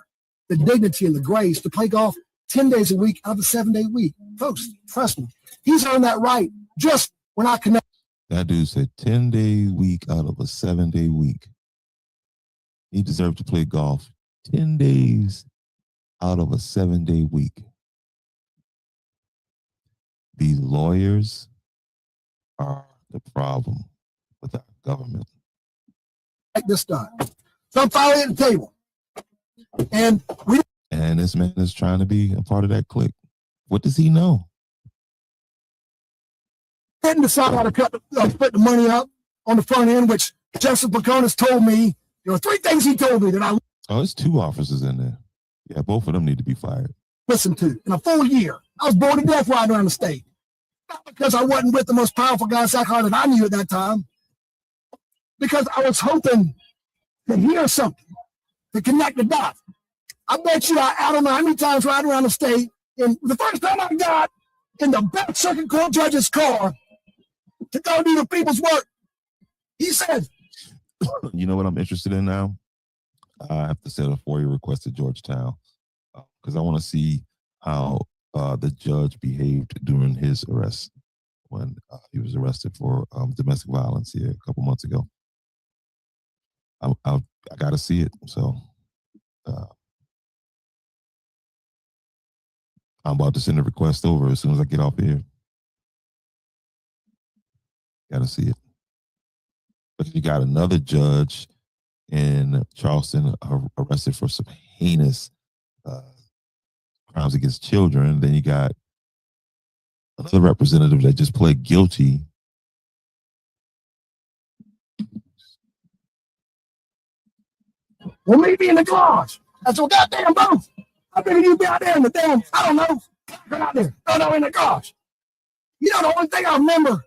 the dignity, and the grace to play golf 10 days a week out of a 7-day week. Folks, trust me, he's earned that right just when I connect. That dude said 10-day week out of a 7-day week. He deserved to play golf 10 days out of a 7-day week. These lawyers are the problem with our government. This done. So I'm finally at the table. And this man is trying to be a part of that clique. What does he know? didn't decide how to split the money up on the front end, which Justice Placonis told me. There were 3 things he told me that I There's 2 officers in there. Yeah, both of them need to be fired. listened to in a full year. I was bored to death riding around the state. Not because I wasn't with the most powerful guy in South Carolina that I knew at that time, because I was hoping to hear something, to connect the dots. I bet you I don't know how many times riding around the state, and the first time I got in the best circuit court judge's car to go do the people's work, he said, You know what I'm interested in now? I have to send a FOIA request to Georgetown because I want to see how the judge behaved during his arrest when he was arrested for domestic violence here a couple months ago. I got to see it. So I'm about to send a request over as soon as I get off here. Got to see it. But you got another judge in Charleston arrested for some heinous crimes against children. Then you got another representative that just pled guilty. well, maybe in the garage. That's what goddamn both. I figured you'd be out there in the damn, I don't know, out there. No, in the garage. You know, the only thing I remember,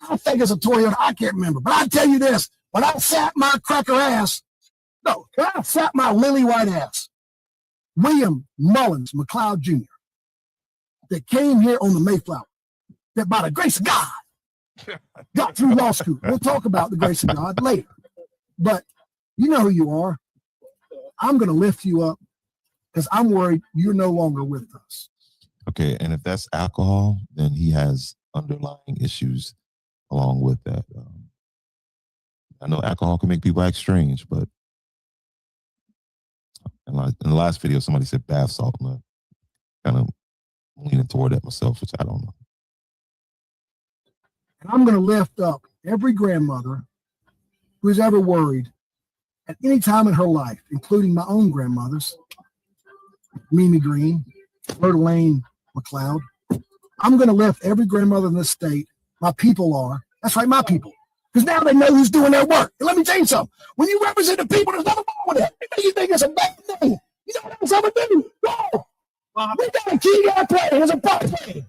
I think it's a Toyota, I can't remember. But I tell you this, when I sat my cracker ass, no, when I sat my lily white ass, William Mullins McLeod Jr., that came here on the Mayflower, that by the grace of God got through law school. We'll talk about the grace of God later. But you know who you are. I'm going to lift you up because I'm worried you're no longer with us. Okay, and if that's alcohol, then he has underlying issues along with that. I know alcohol can make people act strange, but in the last video, somebody said bath salt, and I kind of leaning toward that myself, which I don't know. And I'm going to lift up every grandmother who's ever worried at any time in her life, including my own grandmothers, Mimi Green, Berta Lane McLeod. I'm going to lift every grandmother in this state. My people are. That's right, my people. Because now they know who's doing their work. And let me tell you something. When you represent the people, there's nothing wrong with that. You think it's a bad thing. You know what else I'm going to do? Go. We got a Gilliard plane. There's a buck plane.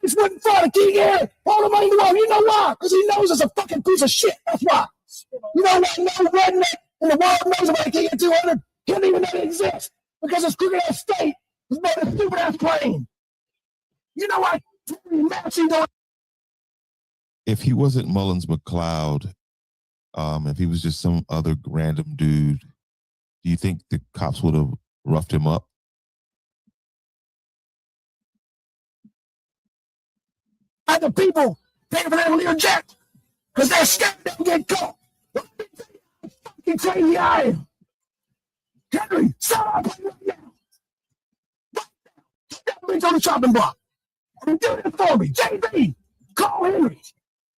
It's wouldn't fly the Gilliard. All the money in the world. You know why? Because he knows it's a fucking piece of shit. That's why. You know what? No redneck in the world knows about a Gilliard 200. He doesn't even know it exists. Because this crooked ass state is made a stupid ass plane. You know what? If he wasn't Mullins McLeod, if he was just some other random dude, do you think the cops would have roughed him up? And the people paying for that Lear jet because they're scared they'll get caught. Fucking crazy I am. Henry, stop right now. Right now. On the chopping block. And do it for me. JB, call Henry.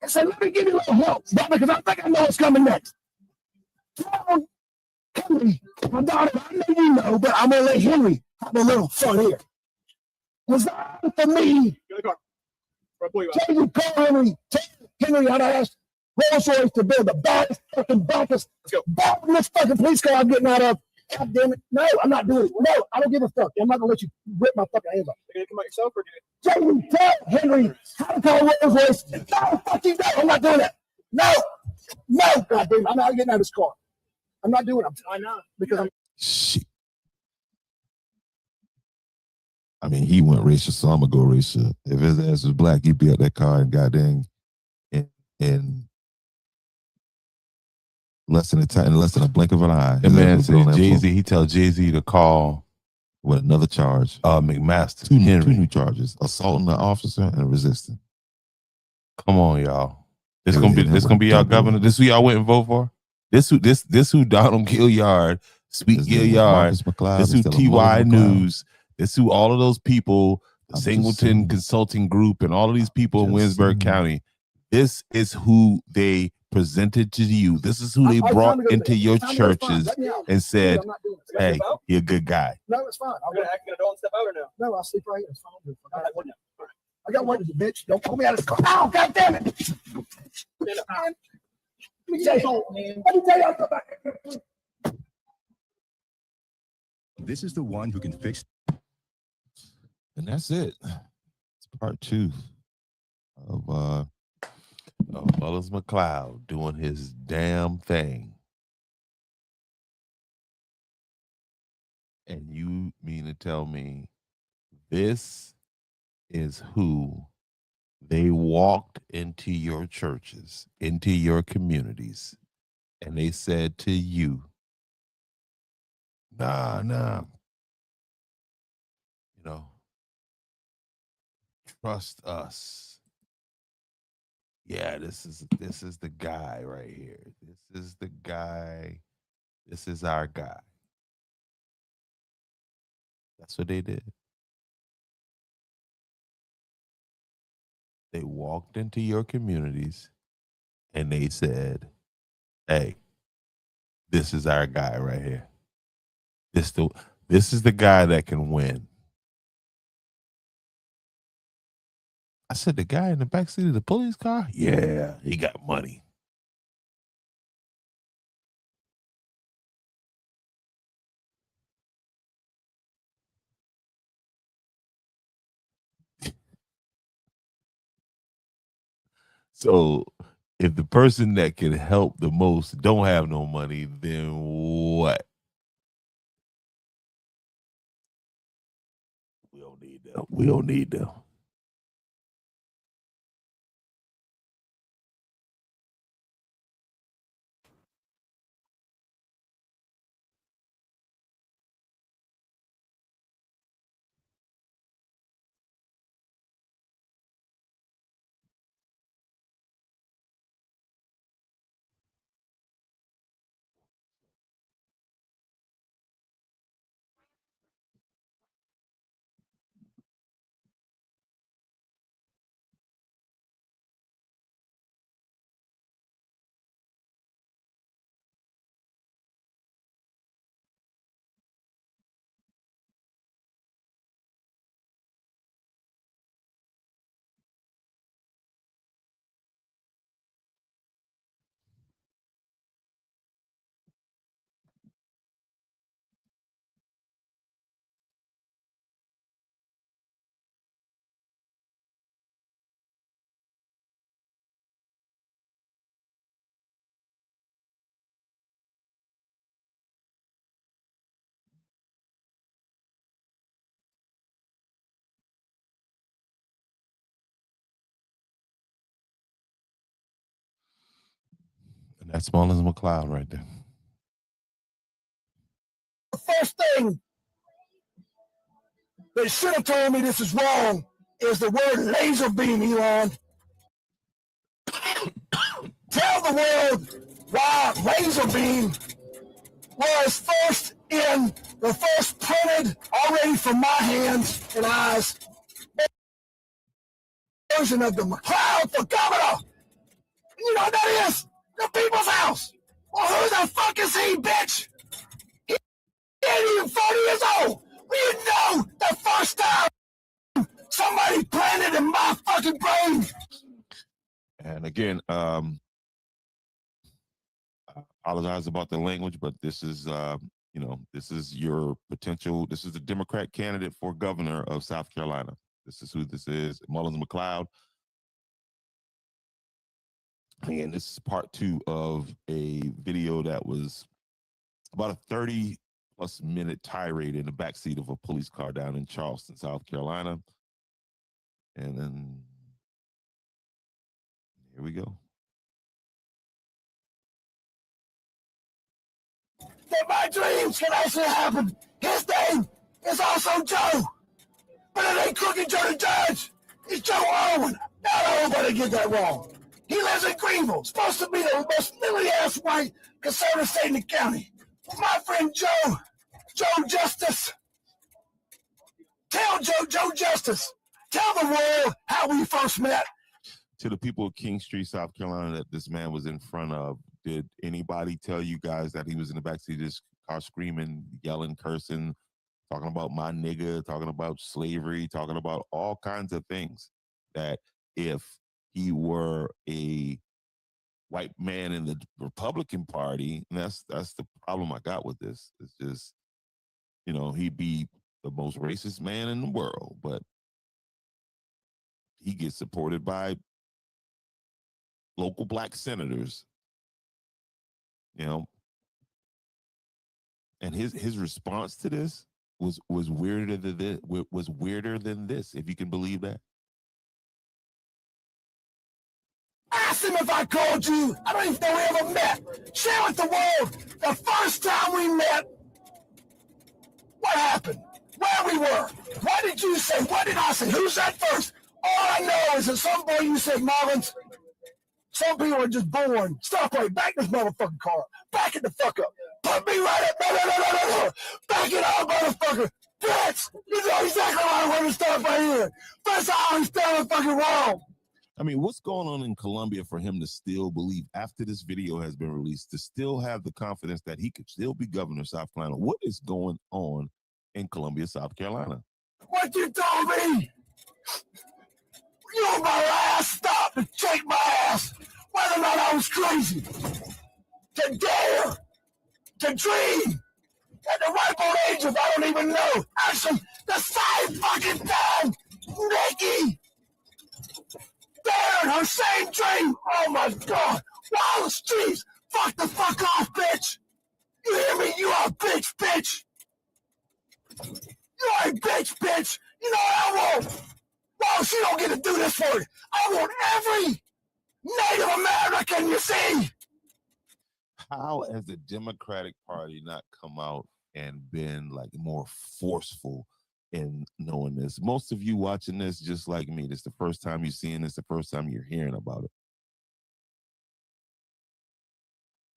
And say, let me give you a little help. Because I think I know what's coming next. Tell Henry, my daughter, I know you know, but I'm going to let Henry have a little fun here. Designed for me. JB, call Henry. Tell Henry I'd asked Rolls Royce to build the baddest fucking backest bottomless fucking police car I'm getting out of. God damn it. No, I'm not doing it. No, I don't give a fuck. I'm not going to let you rip my fucking hands off. You're going to come out yourself or Jamie, tell Henry how to call Rolls Royce. No, fuck you, no. I'm not doing that. No. God damn it. I'm not getting out of this car. I'm not doing it. Why not? Because I'm. Shit. I mean, he went racial, so I'm going to go racial. If his ass was black, he'd be at that car and goddamn in less than a blink of an eye. The man said Jay-Z, he tell Jay-Z to call with another charge. McMaster. Two new charges. Assaulting an officer and resisting. Come on, y'all. This gonna be y'all governor. This who y'all went and vote for? This who Donald Gilliard, Sweet Gilliard, this who TY News, this who all of those people, the Singleton Consulting Group and all of these people in Winsburg County. This is who they presented to you. This is who they brought into your churches and said, hey, you're a good guy. No, it's fine. I'm going to don't step out or no? No, I'll sleep right here. It's fine. I got work to do, bitch. Don't pull me out of this car. Ow, God damn it. Let me tell you, I'll come back. This is the one who can fix. And that's it. It's part 2 of Mullins McLeod doing his damn thing. And you mean to tell me this is who they walked into your churches, into your communities, and they said to you, nah, you know, trust us. Yeah, this is the guy right here. This is the guy. This is our guy. That's what they did. They walked into your communities and they said, hey, this is our guy right here. This is the guy that can win. I said, the guy in the backseat of the police car? Yeah, he got money. So if the person that can help the most don't have no money, then what? We don't need them. We don't need them. And that's Mullins McLeod right there. The first thing they should have told me this is wrong is the word laser beam, Elon. Tell the world why laser beam was first printed already from my hands and eyes version of the McLeod for governor. You know what that is? The people's house. Well, who the fuck is he, bitch? He ain't even 40 years old. We didn't know the first time somebody planted in my fucking brain. And again, I apologize about the language, but this is, this is your potential. This is the Democrat candidate for governor of South Carolina. This is who this is, Mullins McLeod. And this is part 2 of a video that was about a 30-plus minute tirade in the backseat of a police car down in Charleston, South Carolina. And then here we go. That my dreams can actually happen. His name is also Joe. But it ain't Crooked Joe the Judge. It's Joe Owen. Not everybody get that wrong. He lives in Greenville. Supposed to be the most lily-ass white conservative state in the county. My friend Joe Justice. Tell Joe Justice. Tell the world how we first met. To the people of King Street, South Carolina, that this man was in front of, did anybody tell you guys that he was in the backseat of this car screaming, yelling, cursing, talking about my nigga, talking about slavery, talking about all kinds of things that if he were a white man in the Republican Party, and that's the problem I got with this. It's just, he'd be the most racist man in the world, but he gets supported by local black senators, and his response to this was weirder than this. Was weirder than this, if you can believe that. Ask him if I called you. I don't even know we ever met. Share with the world. The first time we met, what happened? Where we were? What did you say? What did I say? Who said first? All I know is at some point you said, Mullins, some people are just born. Stop right. Back this motherfucking car up. Back it the fuck up. Put me right up. No. Back it up, motherfucker. Bitch! You know exactly why I want to start right here. First I always stand fucking wrong. I mean, what's going on in Colombia for him to still believe, after this video has been released, to still have the confidence that he could still be governor of South Carolina? What is going on in Columbia, South Carolina? What you told me? You want my ass stop to check my ass, whether or not I was crazy. To dare, to dream, at the ripe old age of I don't even know. Actually, the same fucking time, Nikki. There, her same dream. Oh my God. Wallace, jeez. Fuck the fuck off, bitch. You hear me? You are a bitch. You are a bitch. You know what I want? Wallace, you don't get to do this for you. I want every Native American you see. How has the Democratic Party not come out and been like more forceful in knowing this? Most of you watching this, just like me, this is the first time you're seeing this, the first time you're hearing about it.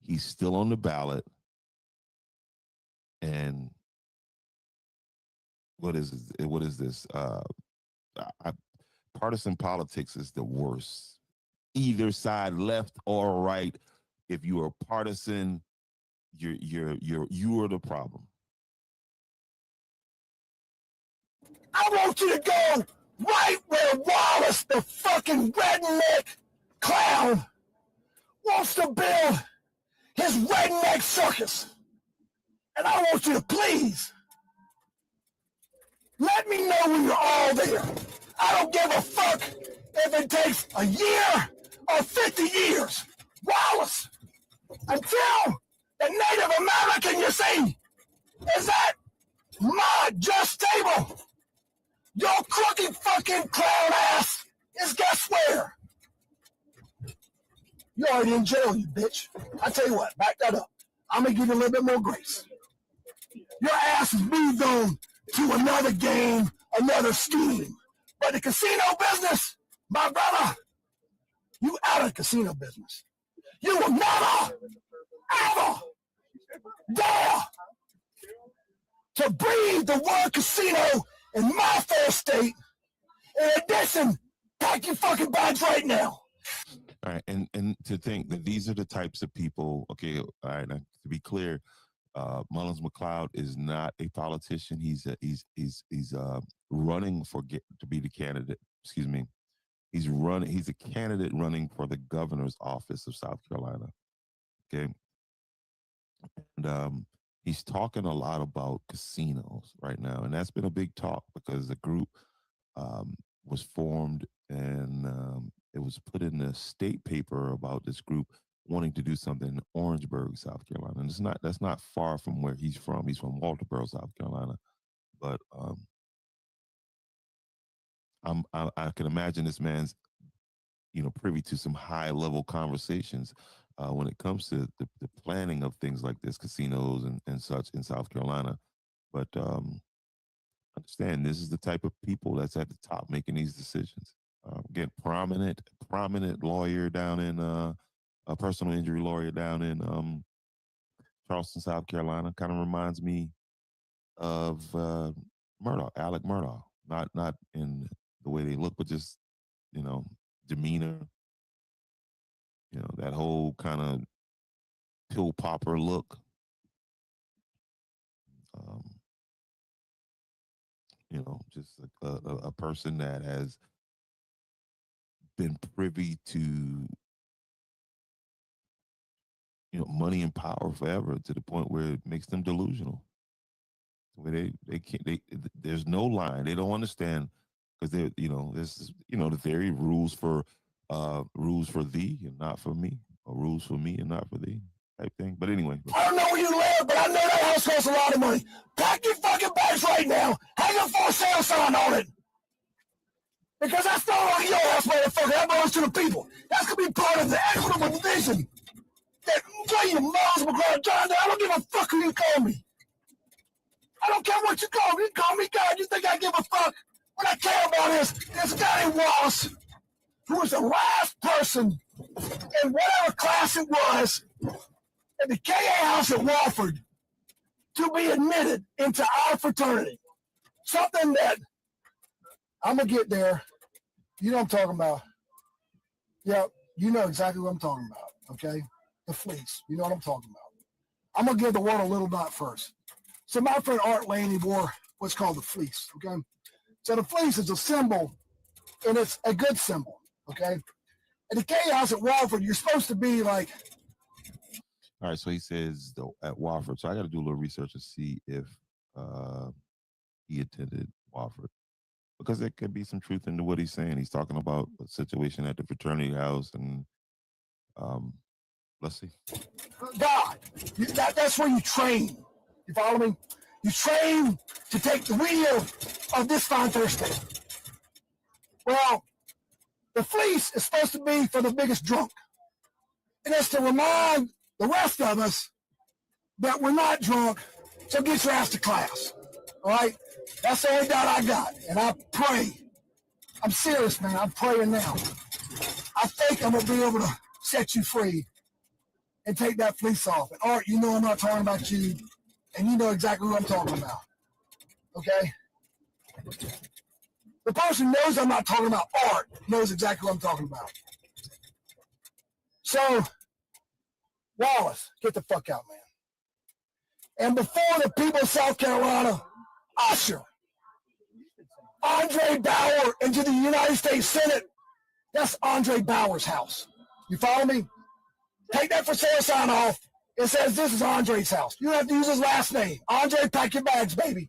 He's still on the ballot. And what is this? Partisan politics is the worst. Either side, left or right. If you are partisan, you are the problem. I want you to go right where Wallace, the fucking redneck clown, wants to build his redneck circus. And I want you to please let me know when you're all there. I don't give a fuck if it takes a year or 50 years. Wallace, until the Native American you see is at my just table, your crooked fucking clown ass is guess where? You're already in jail, you bitch. I tell you what, back that up. I'm gonna give you a little bit more grace. Your ass has moved on to another game, another scheme. But the casino business, my brother, you out of the casino business. You will never, ever dare to breathe the word casino in my fair state. In addition, pack your fucking bags right now. All right, and to think that these are the types of people. Okay, all right. Now, to be clear, Mullins McLeod is not a politician. He's running to be the candidate. Excuse me. He's a candidate running for the governor's office of South Carolina. Okay, and he's talking a lot about casinos right now, and that's been a big talk because the group was formed and it was put in the state paper about this group wanting to do something in Orangeburg, South Carolina. And that's not far from where he's from. He's from Walterboro, South Carolina. But I can imagine this man's, privy to some high level conversations when it comes to the planning of things like this, casinos and such in South Carolina. But understand, this is the type of people that's at the top making these decisions. Again, prominent lawyer down in a personal injury lawyer down in Charleston, South Carolina. Kind of reminds me of Alec Murdaugh. Not in the way they look, but just demeanor, you know, that whole kind of pill popper look. You know, just a person that has been privy to, you know, money and power forever, to the point where it makes them delusional. Where they can't, there's no line. They don't understand, because they're, you know, this is, you know, the theory, rules for thee and not for me, or rules for me and not for thee type thing. But anyway, I don't know where you live, but I know that house costs a lot of money. Pack your fucking bags right now. Hang a for sale sign on it. Because that's not like your house, motherfucker. That belongs to the people. That's going to be part of the equitable division. That William Miles McGraw John, I don't give a fuck who you call me. I don't care what you call me. You call me God. You think I give a fuck? What I care about is this guy named Wallace, who was the last person in whatever class it was at the KA House at Wofford to be admitted into our fraternity. Something that I'm going to get there. You know what I'm talking about. Yeah, you know exactly what I'm talking about, okay? The fleece. You know what I'm talking about. I'm going to give the world a little dot first. So my friend Art Laney wore what's called the fleece, okay? So the fleece is a symbol, and it's a good symbol, okay? At the KA House at Wofford, you're supposed to be like... All right, so he says at Wofford. So I got to do a little research to see if he attended Wofford, because there could be some truth into what he's saying. He's talking about a situation at the fraternity house, and let's see. God, that's where you train. You follow me? You train to take the wheel of this fine Thursday. Well, the fleece is supposed to be for the biggest drunk. And it's to remind the rest of us that we're not drunk, so get your ass to class. All right? That's the only doubt I got. And I pray. I'm serious, man. I'm praying now. I think I'm going to be able to set you free and take that fleece off. And Art, you know I'm not talking about you, and you know exactly what I'm talking about. Okay? The person who knows I'm not talking about Art knows exactly what I'm talking about. So, Wallace, get the fuck out, man. And before the people of South Carolina usher Andre Bauer into the United States Senate, that's Andre Bauer's house. You follow me? Take that for sale sign off. It says this is Andre's house. You don't have to use his last name. Andre, pack your bags, baby.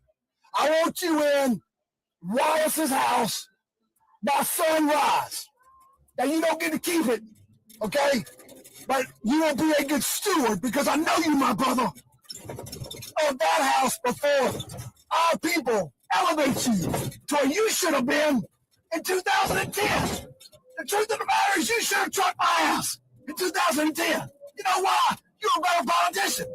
I want you in Wallace's house by sunrise. Now, you don't get to keep it, okay? But you will be a good steward, because I know you, my brother, of that house before our people elevate you to where you should have been in 2010. The truth of the matter is you should have trucked my ass in 2010. You know why? You're a better politician.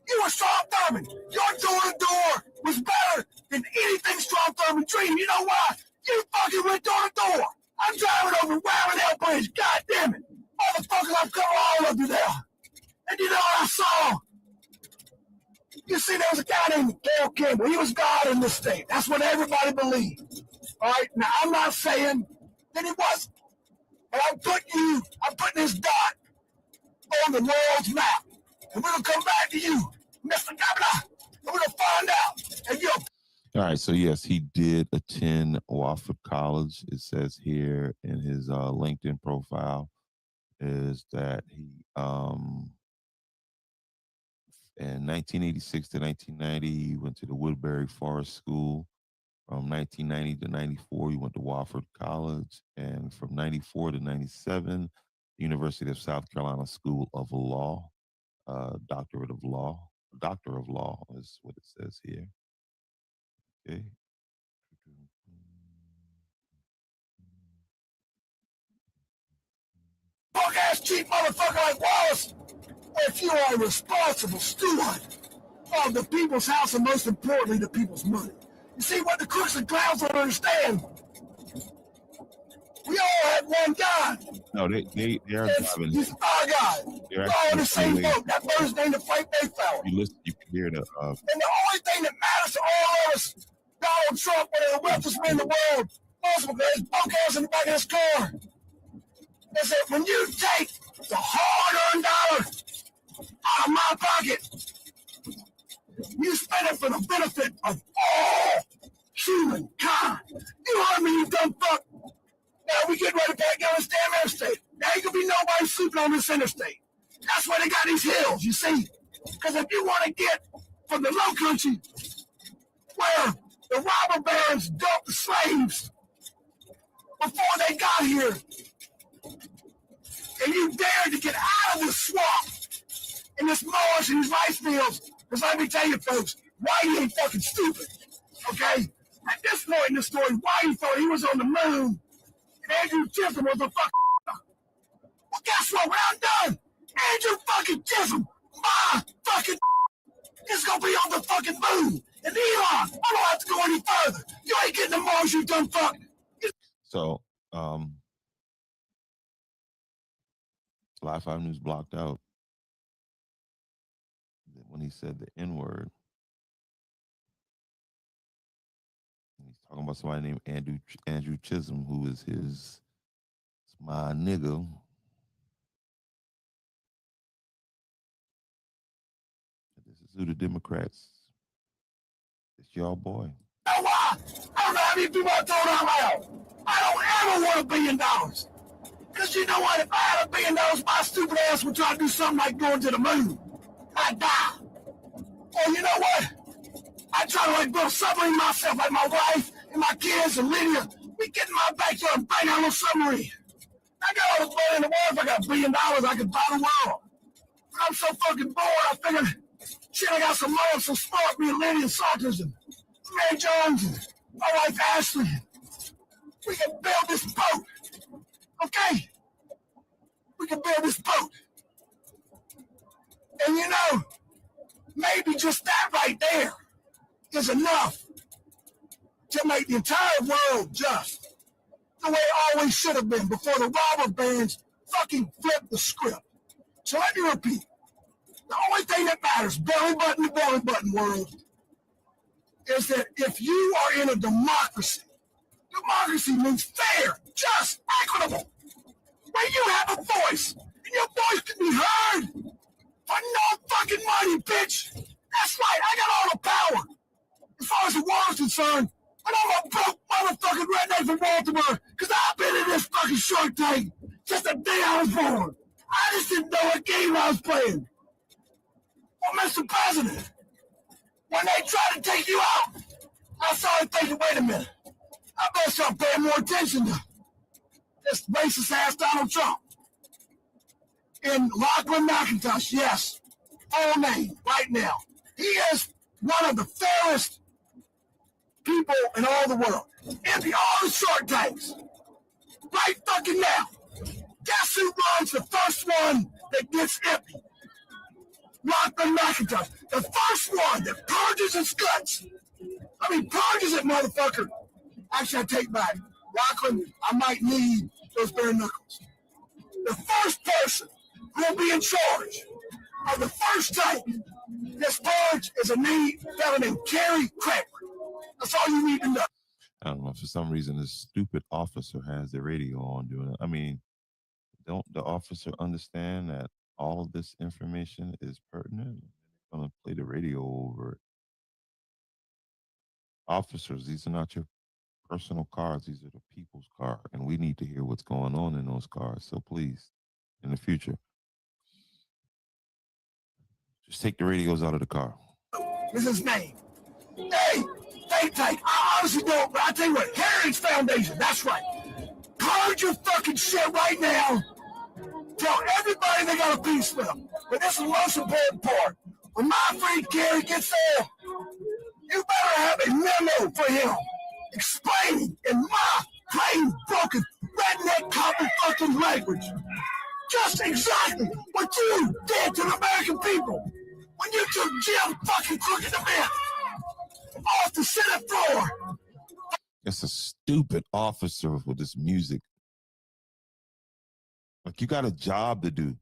You were Strom Thurmond. Your door-to-door was better than anything Strom Thurmond dreamed. You know why? You fucking went door-to-door. I'm driving over Warrenell Bridge. God damn it. Motherfuckers, I've come all over there. And you know what I saw? You see, there was a guy named Gail Kimball. He was God in this state. That's what everybody believed. All right? Now, I'm not saying that he wasn't. But I'm putting this dot on the world's map. And we're going to come back to you, Mr. Governor. And we're going to find out. And you'll... All right, so yes, he did attend Wofford College. It says here in his LinkedIn profile is that he, in 1986 to 1990, he went to the Woodbury Forest School. From 1990 to 94, he went to Wofford College. And from 94 to 97, University of South Carolina School of Law, Doctor of Law is what it says here. Okay. Punk-ass cheap motherfucker like Wallace, if you are a responsible steward of the people's house and most importantly, the people's money. You see what the crooks and clowns don't understand? We all have one God. No, they are driving. He's our God. We're all in the same boat. That bird's named the Frank Mayflower. You listen, you can hear the. And the only thing that matters to all of us, Donald Trump, one of the wealthiest men in the world, most of his punk ass in the back of his car. is that when you take the hard-earned dollar out of my pocket, you spend it for the benefit of all humankind. You heard me, you dumb fuck. Now we get ready to back down this damn interstate. Now ain't gonna be nobody sleeping on this interstate. That's why they got these hills, you see? Because if you want to get from the low country where the robber barons dumped the slaves before they got here, and you dared to get out of this swamp and this marsh and these rice fields, because let me tell you folks, Whitey ain't fucking stupid, okay? At this point in the story, Whitey thought he was on the moon and Andrew Chisholm was a fucking. Well, guess what? When I'm done, Andrew fucking Chisholm, my fucking is gonna be on the fucking moon. And Elon, I don't have to go any further. You ain't getting the Mars, you dumb fuck. So, Live 5 News blocked out when he said the N-word. He's talking about somebody named Andrew Chisholm, who is my nigga. This is who the Democrats. It's y'all boy. You know why? I don't know how many people I told out loud. I don't ever want $1 billion. Because you know what? If I had $1 billion, my stupid ass would try to do something like going to the moon. I'd die. Or you know what? I try to like build a submarine myself, like my wife and my kids and Lydia. We get in my backyard and bang on a submarine. I got all this money in the world. If I got $1 billion, I could buy the world. But I'm so fucking bored, I figured, shit, I got some money, some smart, me and Lydia Salters and Mary Jones and my wife Ashley. We can build this boat. Okay? We can build this boat. And you know, maybe just that right there is enough to make the entire world just the way it always should have been before the robber barons fucking flipped the script. So let me repeat. The only thing that matters, belly button to belly button world, is that if you are in a democracy, democracy means fair, just, equitable, where you have a voice, and your voice can be heard for no fucking money, bitch. That's right, I got all the power. As far as the world's concerned, but I'm a broke motherfucking redneck from Baltimore, because I've been in this fucking Shark Tank since the day I was born. I just didn't know what game I was playing. Well, Mr. President, when they tried to take you out, I started thinking, wait a minute, I better start paying more attention to this racist ass Donald Trump. And Lachlan McIntosh, yes, full name, right now. He is one of the fairest people in all the world. Empty all the Shark Tanks. Right fucking now. Guess who runs the first one that gets empty? Lachlan McIntosh. The first one that purges its guts. I mean, purges it, motherfucker. Actually, I take back. Lachlan, I might need those bare knuckles. The first person who will be in charge of the first tank this purge is a fellow named Kerry Kramer. That's all you need to know. I don't know. For some reason, this stupid officer has the radio on doing it. I mean, don't the officer understand that all of this information is pertinent? They're going to play the radio over it. Officers, these are not your personal cars. These are the people's cars. And we need to hear what's going on in those cars. So please, in the future, just take the radios out of the car. This is his name. Hey, think tank. I honestly don't, but I tell you what, Heritage Foundation, that's right. Purge your fucking shit right now. Tell everybody they got a piece with them. But this is the most important part. When my friend Gary gets there, you better have a memo for him explaining in my plain, broken, redneck, copy fucking language just exactly what you did to the American people when you took Jim fucking Crooked the Man off the Senate floor. It's a stupid officer with this music. Like, you got a job to do.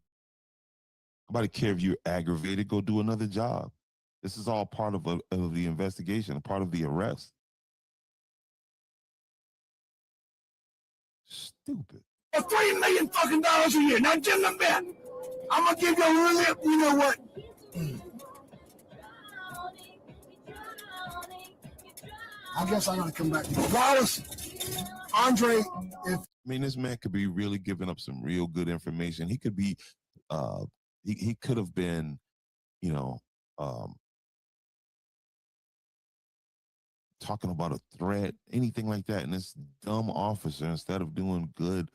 Nobody care if you're aggravated, go do another job. This is all part of the investigation, part of the arrest. Stupid. For $3 million fucking dollars a year. Now, Jim the bet. I'm gonna give you a really, you know what? I guess I'm gonna come back. Wallace, Andre, if I mean, this man could be really giving up some real good information. He could be, he could have been, you know, talking about a threat, anything like that. And this dumb officer, instead of doing good,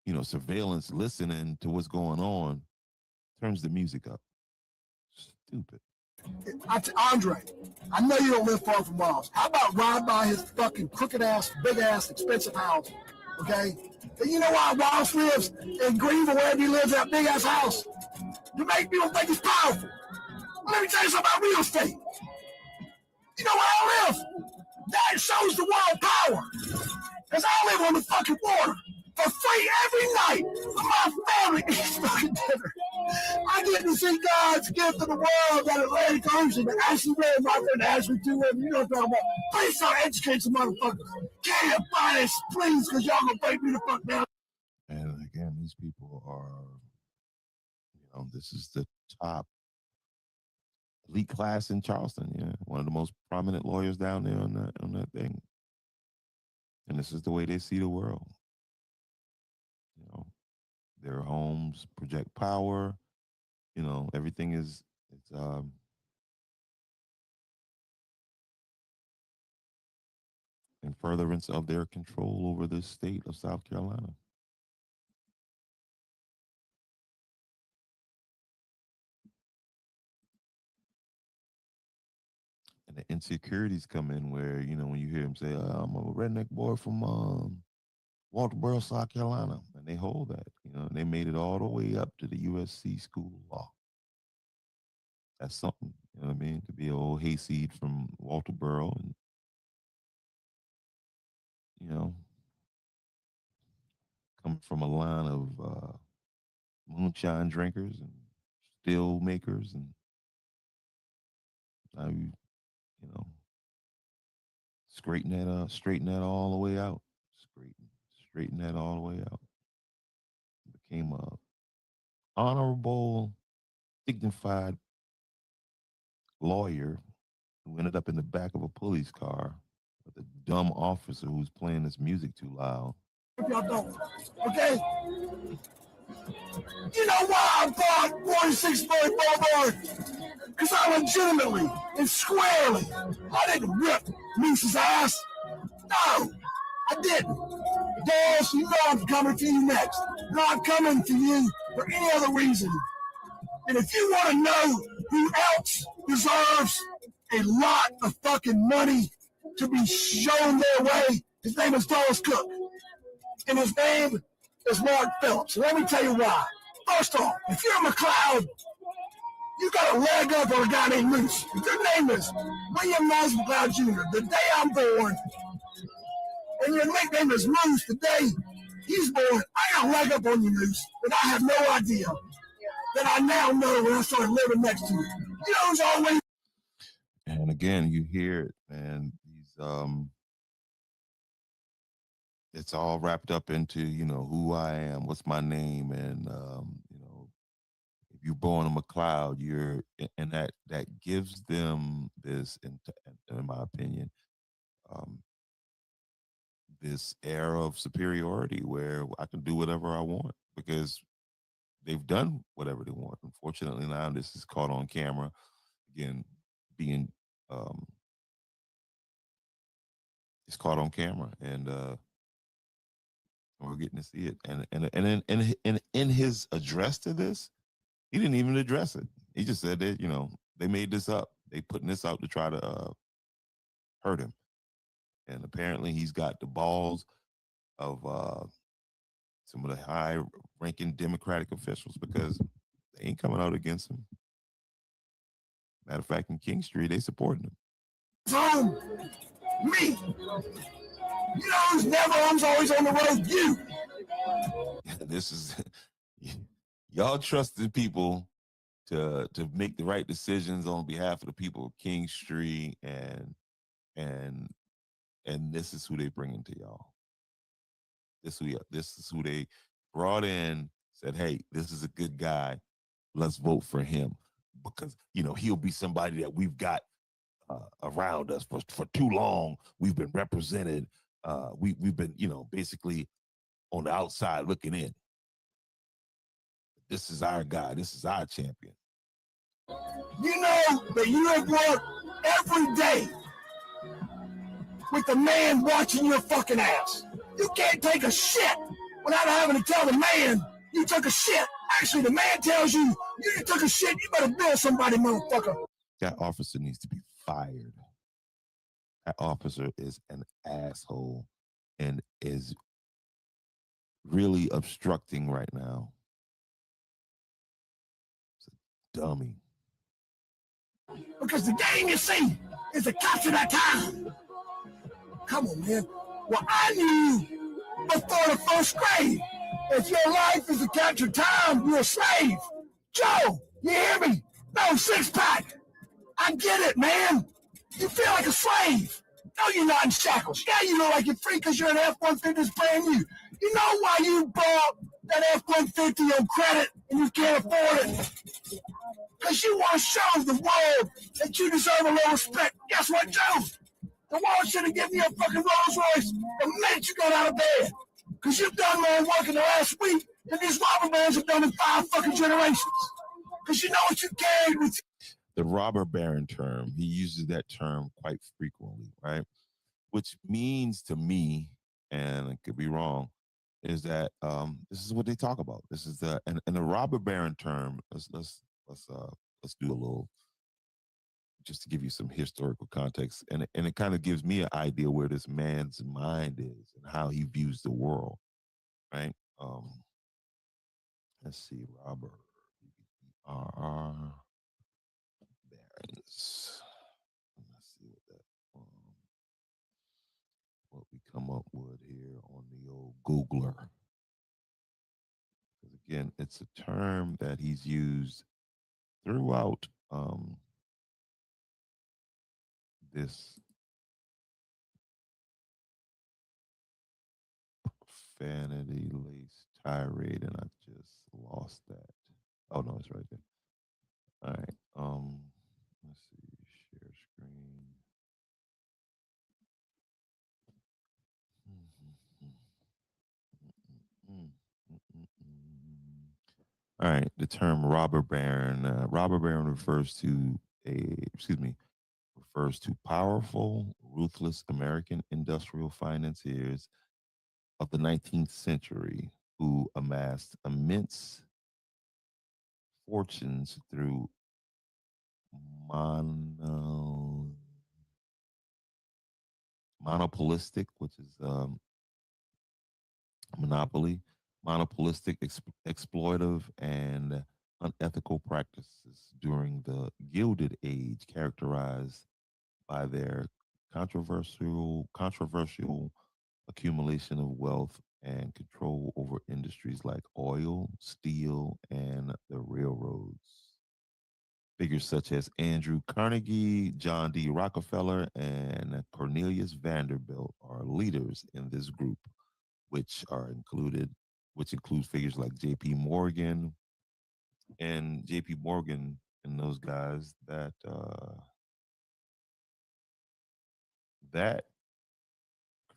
you know, surveillance, listening to what's going on, turns the music up. Stupid. Andre, I know you don't live far from Wallace. How about ride by his fucking crooked ass, big ass, expensive house? Okay? And you know why Wallace lives in Greenville, wherever he lives, that big ass house? To make people think he's powerful. Let me tell you something about real estate. You know where I live? That shows the world power. Because I live on the fucking water for free every night. My family eats fucking dinner. I get to see God's gift to the world, that Atlantic Ocean, that Ashley Ray and my friend Ashley too. You know what I'm talking about. Please start educating some motherfuckers. Can't buy this, please, because y'all gonna break me the fuck down. And again, these people are, you know, this is the top elite class in Charleston. Yeah, one of the most prominent lawyers down there on that thing. And this is the way they see the world. You know, their homes project power. You know, everything is in furtherance of their control over the state of South Carolina. And the insecurities come in where, you know, when you hear him say, I'm a redneck boy from Walterboro, South Carolina, and they hold that, you know, and they made it all the way up to the USC School of Law. That's something, you know what I mean? To be an old hayseed from Walterboro and, you know, come from a line of moonshine drinkers and still makers, and now you know, straighten that all the way out. Straighten that all the way out. Became a honorable, dignified lawyer who ended up in the back of a police car with a dumb officer who's playing this music too loud. If y'all don't, okay? You know why I bought 46 Boy Boulevard? Because I legitimately and squarely, I didn't rip Moose's ass. No, I didn't. Dallas, you know I'm coming for you next. Not coming for you for any other reason. And if you want to know who else deserves a lot of fucking money to be shown their way, his name is Dallas Cook. And his name is Mark Phillips. Let me tell you why. First off, if you're McLeod, you got a leg up on a guy named Moose. If your name is William Miles McLeod Jr., the day I'm born, and your nickname is Moose, the day he's born, I got a leg up on you, Moose, and I have no idea that I now know when I started living next to you. You know who's always... And again, you hear it, man. It's all wrapped up into, you know, who I am, what's my name, and you know, if you're born a McLeod, and that gives them this, in my opinion, this air of superiority where I can do whatever I want because they've done whatever they want. Unfortunately, now this is caught on camera. Again, being it's caught on camera, and we're getting to see it. And in his address to this, he didn't even address it. He just said that, you know, they made this up. They putting this out to try to hurt him. And apparently he's got the balls of some of the high-ranking Democratic officials because they ain't coming out against him. Matter of fact, in King Street, they supporting him. Home, me. You know who's never home's always on the road? You. This is y'all trusted people to make the right decisions on behalf of the people of King Street, and this is who they bring into y'all. This is who they brought in. Said, hey, this is a good guy. Let's vote for him because he'll be somebody that we've got around us for too long. We've been represented. We've been basically on the outside looking in. This is our guy. This is our champion. You know that you have worked every day with the man watching your fucking ass. You can't take a shit without having to tell the man you took a shit. Actually, the man tells you you took a shit, you better bill somebody, motherfucker. That officer needs to be fired. That officer is an asshole and is really obstructing right now. It's a dummy. Because the game, you see, is to capture that time. Come on, man. Well, I knew before the first grade, if your life is to capture time, you're a slave. Joe, you hear me? No six-pack. I get it, man. You feel like a slave. No, you're not in shackles. Yeah, you know like you're free because you're an F-150 that's brand new. You know why you bought that F-150 on credit and you can't afford it? Because you want to show the world that you deserve a little respect. Guess what, Joe? The world should have given you a fucking Rolls Royce the minute you got out of bed. Because you've done more work in the last week than these robber barons have done in 5 fucking generations. Because you know what you carried with you. The robber baron term, he uses that term quite frequently, right? Which means to me, and I could be wrong, is that this is what they talk about. This is the robber baron term. Let's do a little, just to give you some historical context, and it kind of gives me an idea where this man's mind is and how he views the world, right? Let's see, robber, barons. Let's see what we come up with here on the old Googler. Because again, it's a term that he's used throughout this profanity-laced tirade, and I just lost that. Oh no, it's right there. All right. Let's see. Share screen. All right. The term robber baron. Robber baron refers to powerful, ruthless American industrial financiers of the 19th century who amassed immense fortunes through monopolistic, which is monopoly, monopolistic, exploitive, and unethical practices during the Gilded Age, characterized by their controversial accumulation of wealth and control over industries like oil, steel, and the railroads. Figures such as Andrew Carnegie, John D. Rockefeller, and Cornelius Vanderbilt are leaders in this group, which includes figures like J.P. Morgan and those guys that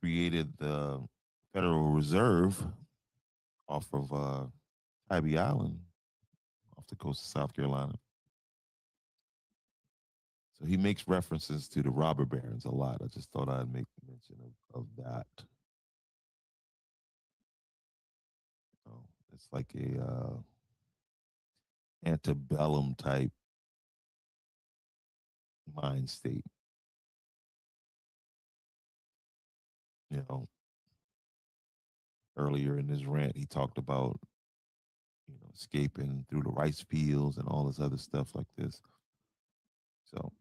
created the Federal Reserve off of Tybee Island, off the coast of South Carolina. So he makes references to the robber barons a lot. I just thought I'd make mention of that. It's like a antebellum type mind state. Earlier in his rant, he talked about escaping through the rice fields and all this other stuff like this. So